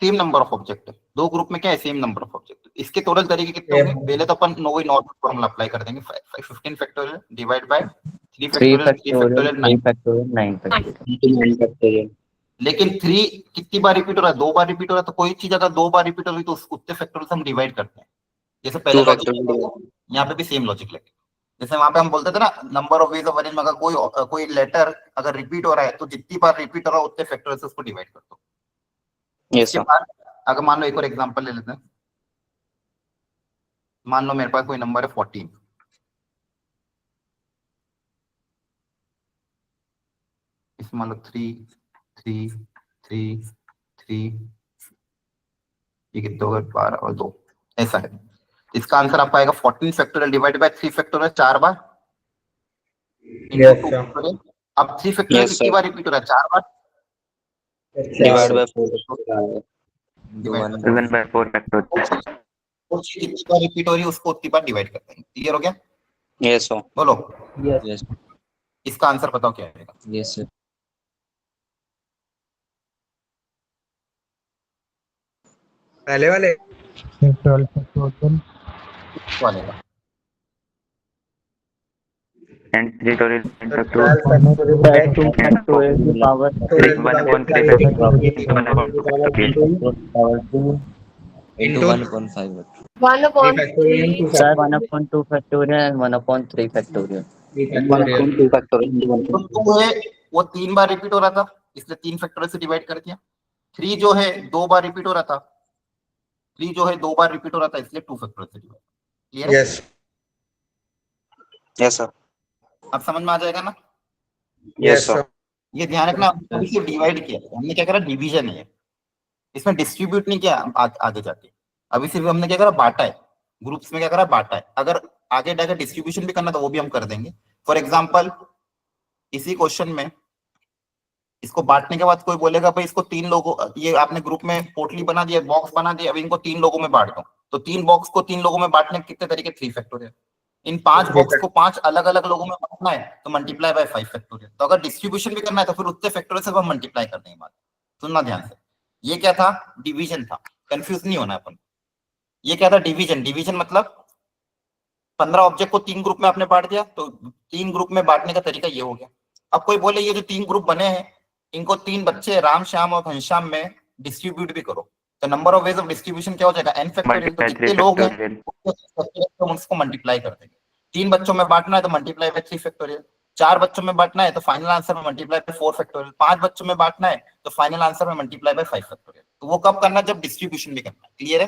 सेम नंबर ऑफ ऑब्जेक्ट है, 2 ग्रुप में क्या है, सेम नंबर ऑफ ऑब्जेक्ट। इसके टोटल तरीके कितने होंगे। पहले तो अपन नॉर्मल फॉर्मूला अप्लाई कर देंगे, 15 factorial divide bye 3 factorial 9 factorial. लेकिन 3 कितनी बार रिपीट हो रहा है, 2 बार रिपीट हो रहा है। तो कोई चीज अगर 2 बार रिपीट हो रही तो उतने फैक्टोरियल से हम डिवाइड करते हैं। जैसे पहले लॉजिक, यहाँ पे भी सेम लॉजिक लगे। जैसे वहां पे हम बोलते थे ना, number of ways of arrange में अगर कोई लेटर अगर रिपीट हो रहा है तो जितनी बार रिपीट हो रहा है उतने फैक्टोरियल से उसको डिवाइड कर दो। Yes sir. अगर मान लो एक और एग्जांपल ले लेते हैं। मान लो मेरे पास कोई नंबर है 14, इसमें मान लो 3, 3, 3, 3, ये कितने हो गए, 12 और 2, ऐसा है। इसका आंसर आपका आएगा 14 फैक्टोरियल डिवाइड बाय 3 फैक्टोरियल 4 बार। अब 3 फैक्टोरियल कितनी बार रिपीट हो रहा है, 4 बार डिवाइड बाय 4 7 by 4 फैक्टोरियल। कितनी बार रिपीट हो रही है उसको उतनी बार डिवाइड करते हैं। क्लियर हो गया। Yes sir. बोलो यस इसका आंसर बताओ क्या आएगा। Yes sir. पहले वाले वाले का and 3 फैक्टोरियल into 2 2 फैक्टोरियल की power 1 upon 3 factorial into 1/5 1 upon 3 3 Sir, 1/2 factorial and 1/3 factorial. 1 upon 2 factorial into 1 तो 2 है वो 3 बार रिपीट हो रहा था, इसलिए 3 फैक्टोरियल से डिवाइड कर दिया। 3 जो है 2 बार रिपीट हो रहा था, 3 जो है 2 बार रिपीट हो रहा था, इसलिए 2 फैक्टोरियल से डिवाइड। क्लियर है? yes यस सर अब समझ में आ जाएगा ना? यस सर ये ध्यान रखना, अभी सिर्फ डिवाइड किया, हमने क्या करा, डिवीजन है, इसमें डिस्ट्रीब्यूट नहीं किया आगे जाके। अभी सिर्फ हमने क्या करा, बांटा है, ग्रुप्स में क्या करा, बांटा है। अगर आगे जाकर डिस्ट्रीब्यूशन भी करना तो वो भी हम कर देंगे। फॉर एग्जाम्पल इसी क्वेश्चन में इसको बांटने के बाद कोई बोलेगा भाई इसको 3 लोगों, ये आपने ग्रुप में पोटली बना दिया, बॉक्स बना दिया, अभी इनको 3 लोगों में बांट दो, तो 3 बॉक्स को 3 लोगों में बांटने के कितने तरीके, 3 फैक्टोरियल। इन 5 बॉक्स को 5 अलग अलग लोगों में बांटना है तो मल्टीप्लाई बाय 5 फैक्टोरियल। तो अगर डिस्ट्रीब्यूशन भी करना है तो फिर उतने फैक्टोरियल से हम मल्टीप्लाई कर देंगे। बात सुनना ध्यान से, ये क्या था, डिवीजन था, कंफ्यूज नहीं होना अपन। ये क्या था, डिवीजन। डिवीजन मतलब 15 ऑब्जेक्ट को 3 ग्रुप में आपने बांट दिया, तो 3 ग्रुप में बांटने का तरीका ये हो गया। अब कोई बोले ये जो 3 ग्रुप बने हैं इनको 3 बच्चे राम श्याम और घनश्याम में डिस्ट्रीब्यूट भी करो, तो number of ways of distribution क्या हो जाएगा, n फैक्टोरियल। तो जितने लोग हैं तो हम उसको मल्टीप्लाई कर देंगे। 3 बच्चों में बांटना है तो मल्टीप्लाई बाय 3 फैक्टोरियल, 4 बच्चों में बांटना है तो फाइनल आंसर में मल्टीप्लाई बाय 4 फैक्टोरियल, 5 बच्चों में बांटना है तो फाइनल आंसर में मल्टीप्लाई बाय 5 फैक्टोरियल। तो वो कब करना है, जब डिस्ट्रीब्यूशन भी करना है। क्लियर है?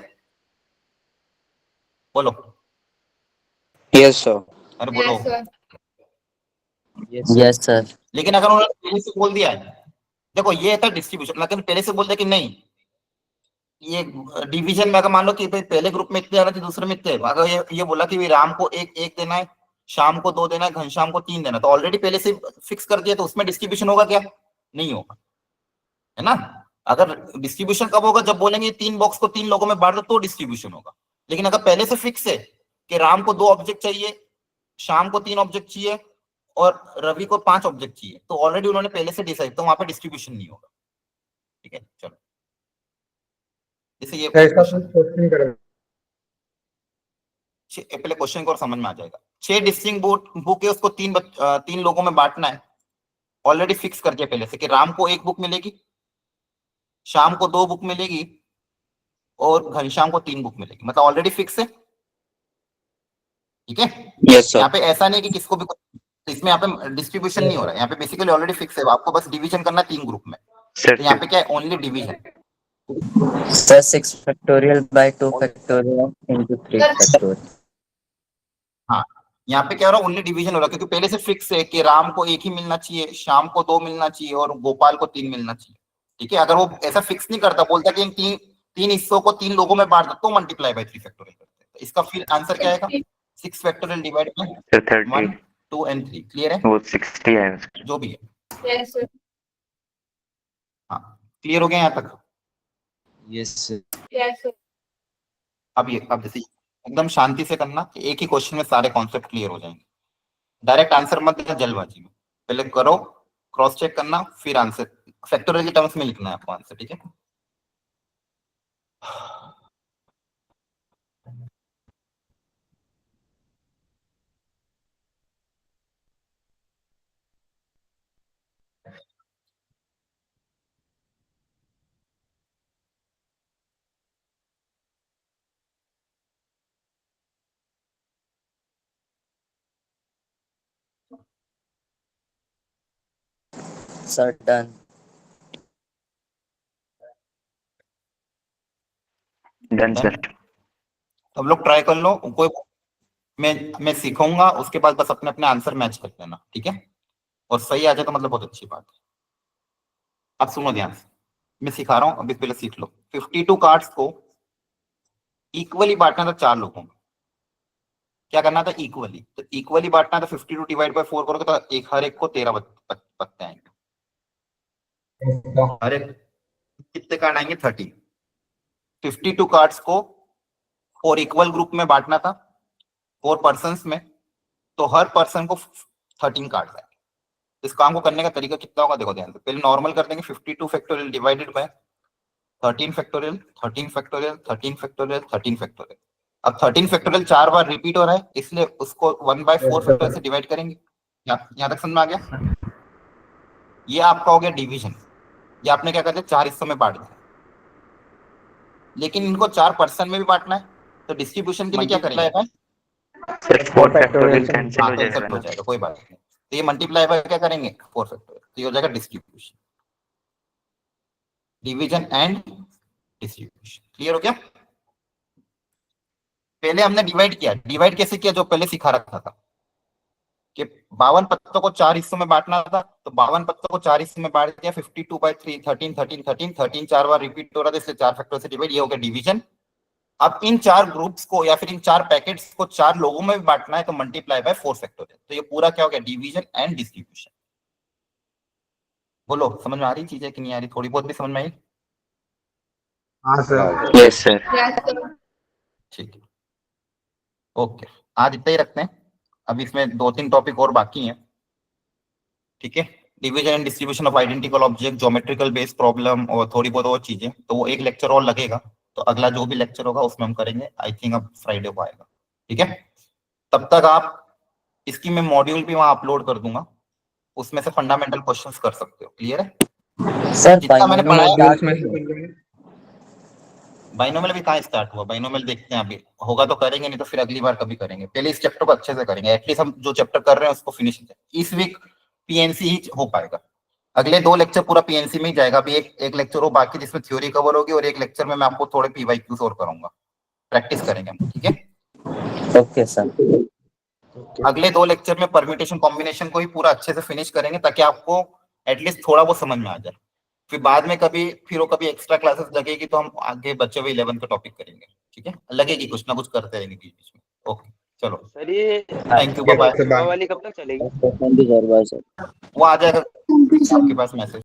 बोलो। यस सर अरे बोलो। Yes, sir. Yes, sir. लेकिन अगर उन्होंने पहले से बोल दिया है, देखो ये था डिस्ट्रीब्यूशन, लेकिन पहले से बोल दिया कि नहीं ये डिवीजन में, अगर मान लो कि भाई पहले ग्रुप में इतने आना थे, दूसरे में इतने, अगर ये बोला कि राम को एक देना है, शाम को 2 देना है, घनश्याम को 3 देना, तो ऑलरेडी पहले से फिक्स कर दिया, तो उसमें डिस्ट्रीब्यूशन होगा क्या, नहीं होगा, है ना। अगर डिस्ट्रीब्यूशन कब होगा, जब बोलेंगे 3 बॉक्स को 3 लोगों में बांट दो तो डिस्ट्रीब्यूशन होगा। लेकिन अगर पहले से फिक्स है कि राम को 2 ऑब्जेक्ट चाहिए, शाम को 3 ऑब्जेक्ट चाहिए और रवि को 5 ऑब्जेक्ट चाहिए, तो ऑलरेडी उन्होंने पहले से डिसाइड, तो वहां पे डिस्ट्रीब्यूशन नहीं होगा। ठीक है, चलो जैसे ये क्वेश्चन करो पहले क्वेश्चन को और समझ में आ जाएगा। 6 डिस्टिंक्ट बुक है, उसको 3 लोगों में बांटना है, ऑलरेडी फिक्स कर दिया पहले से कि राम को 1 बुक मिलेगी, शाम को 2 बुक मिलेगी और घनश्याम को 3 बुक मिलेगी, मतलब ऑलरेडी फिक्स है। ठीक है, यस यहाँ सर पे ऐसा नहीं कि किसको भी, तो इसमें यहाँ पे डिस्ट्रीब्यूशन नहीं हो रहा है, यहाँ पे बेसिकली ऑलरेडी फिक्स है, आपको बस डिवीजन करना है 3 ग्रुप में। तो यहाँ पे क्या है, only division. Sir, 6 factorial by 2 factorial into 3 factorial. हाँ, यहाँ पे क्या हो रहा है, ओनली डिवीजन हो रहा है, क्योंकि पहले से फिक्स है कि राम को 1 ही मिलना चाहिए, शाम को 2 मिलना चाहिए और गोपाल को 3 मिलना चाहिए। ठीक है, अगर वो ऐसा फिक्स नहीं करता, बोलता कि इन 3 हिस्सों को 3 लोगों में बांट दो, तो मल्टीप्लाई बाय 3 फैक्टोरियल करते हैं। तो इसका फिर आंसर क्या आएगा, 6 factorial divide bye 1, 2 and 3। Clear है? वो 60 है। जो भी है, Yes, sir. हाँ क्लियर हो गया यहाँ तक? Yes Yes, sir. अब जैसे एकदम शांति से करना, कि एक ही क्वेश्चन में सारे कॉन्सेप्ट क्लियर हो जाएंगे। डायरेक्ट आंसर मत देना जल्दबाजी में, पहले करो, क्रॉस चेक करना, फिर आंसर फैक्टोरियल के टर्म्स में लिखना है आपको आंसर। ठीक है, Sir, done. Done sir. अब लोग ट्राई कर लो, कोई मैं सिखाऊंगा, उसके बाद बस अपने अपने आंसर मैच कर लेना। ठीक है, और सही आ जाए तो मतलब बहुत अच्छी बात है। अब सुनो ध्यान से, मैं सिखा रहा हूँ, अभी पहले सीख लो। 52 कार्ड्स को इक्वली बांटना था 4 लोगों में। क्या करना था, इक्वली, तो इक्वली बांटना था, 52 डिवाइड बाय 4 करोगे तो हर एक को 13 पत्ते आएंगे, हर एक कितने कार्ड आएंगे, 30। 52 कार्ड्स को 4 इक्वल ग्रुप में बांटना था, 4 पर्सन्स में, तो हर पर्सन को 13 कार्ड आएंगे। इस काम को करने का तरीका कितना होगा, देखो ध्यान से, पहले नॉर्मल कर देंगे, 52 factorial divided bye 13 factorial, 13 factorial, 13 factorial, 13 factorial. अब 13 फैक्टोरियल 4 बार रिपीट हो रहा है, इसलिए उसको 1/4 फैक्टोरियल से डिवाइड करेंगे। यहाँ तक समझ में आ गया? ये आपका हो गया डिवीजन। ये आपने क्या कर दिया, 4 हिस्सों में बांट दिया। लेकिन इनको 4 पर्सन में भी बांटना है, तो डिस्ट्रीब्यूशन के लिए क्या करेंगे? सर 4 फैक्टोरियल कैंसिल हो हाँ, जाएगा concept हो ना। जाएगा, कोई बात नहीं। तो ये मल्टीप्लाई बाय क्या करेंगे? 4 फैक्टोरियल, तो ये हो जाएगा distribution, division and distribution. Clear हो गया? पहले हमने डिवाइड किया, डिवाइड कैसे किया? जो पहले सिखा रखा था कि 52 पत्तों को 4 हिस्सों में बांटना था, तो 52 पत्तों को 4 हिस्सों में बांट दिया। 52/3 13 13 13 13 4 बार रिपीट हो रहा था, इसलिए 4 फैक्टर से डिवाइड, ये हो गया डिवीजन। अब इन 4 ग्रुप्स को या फिर इन 4 पैकेट्स को 4 लोगों में भी बांटना है, तो मल्टीप्लाई बाय 4 फैक्टोरियल। तो ये पूरा क्या हो गया? Division and distribution. बोलो समझ में आ रही चीज है कि नहीं आ रही? थोड़ी बहुत भी समझ में आई? Yes sir. Yes, sir. ठीक है, ओके, आज इतना ही रखते हैं। अब इसमें 2-3 टॉपिक और बाकी हैं, ठीक है? Division and distribution of identical object, geometrical based problem और थोड़ी बहुत और चीजें, तो वो एक लेक्चर और लगेगा। तो अगला जो भी लेक्चर होगा उसमें हम करेंगे, आई थिंक अब फ्राइडे को आएगा, ठीक है? तब तक आप इसकी मैं मॉड्यूल भी वहां अपलोड कर दूंगा, उसमें से फंडामेंटल क्वेश्चंस कर सकते हो। क्लियर है? सर जितना मैंने बाइनोमियल पढ़ाया, स्टार्ट बाइनोमियल भी कहाँ स्टार्ट हुआ? बाइनोमियल देखते हैं, अभी होगा तो करेंगे, नहीं तो फिर अगली बार कभी करेंगे। पहले इस चैप्टर को अच्छे से करेंगे, एटलीस्ट हम जो चैप्टर कर रहे हैं उसको फिनिश। इस वीक पीएनसी ही हो पाएगा, अगले 2 लेक्चर पूरा पीएनसी में ही जाएगा। अभी एक लेक्चर हो बाकी जिसमें थ्योरी कवर होगी, और एक लेक्चर में मैं आपको थोड़े पीवाईक्यूज और कराऊंगा, प्रैक्टिस करेंगे हम, ठीक है? Okay sir. अगले 2 लेक्चर में परम्यूटेशन कॉम्बिनेशन को ही पूरा अच्छे से फिनिश करेंगे, ताकि आपको एटलीस्ट थोड़ा बहुत समझ में आ जाए। फिर बाद में कभी एक्स्ट्रा क्लासेस लगेगी तो हम आगे बच्चे हुए 11 का टॉपिक करेंगे, ठीक है? लगेगी, कुछ ना कुछ करते रहेंगे बीच बीच में। ओके, चलो, सर ये थैंक यू, बाय बाय। सुबह वाली कब तक चलेगी? Thank you sir, bye sir. वो आ जाएगा Thank you, sir. आपके पास मैसेज।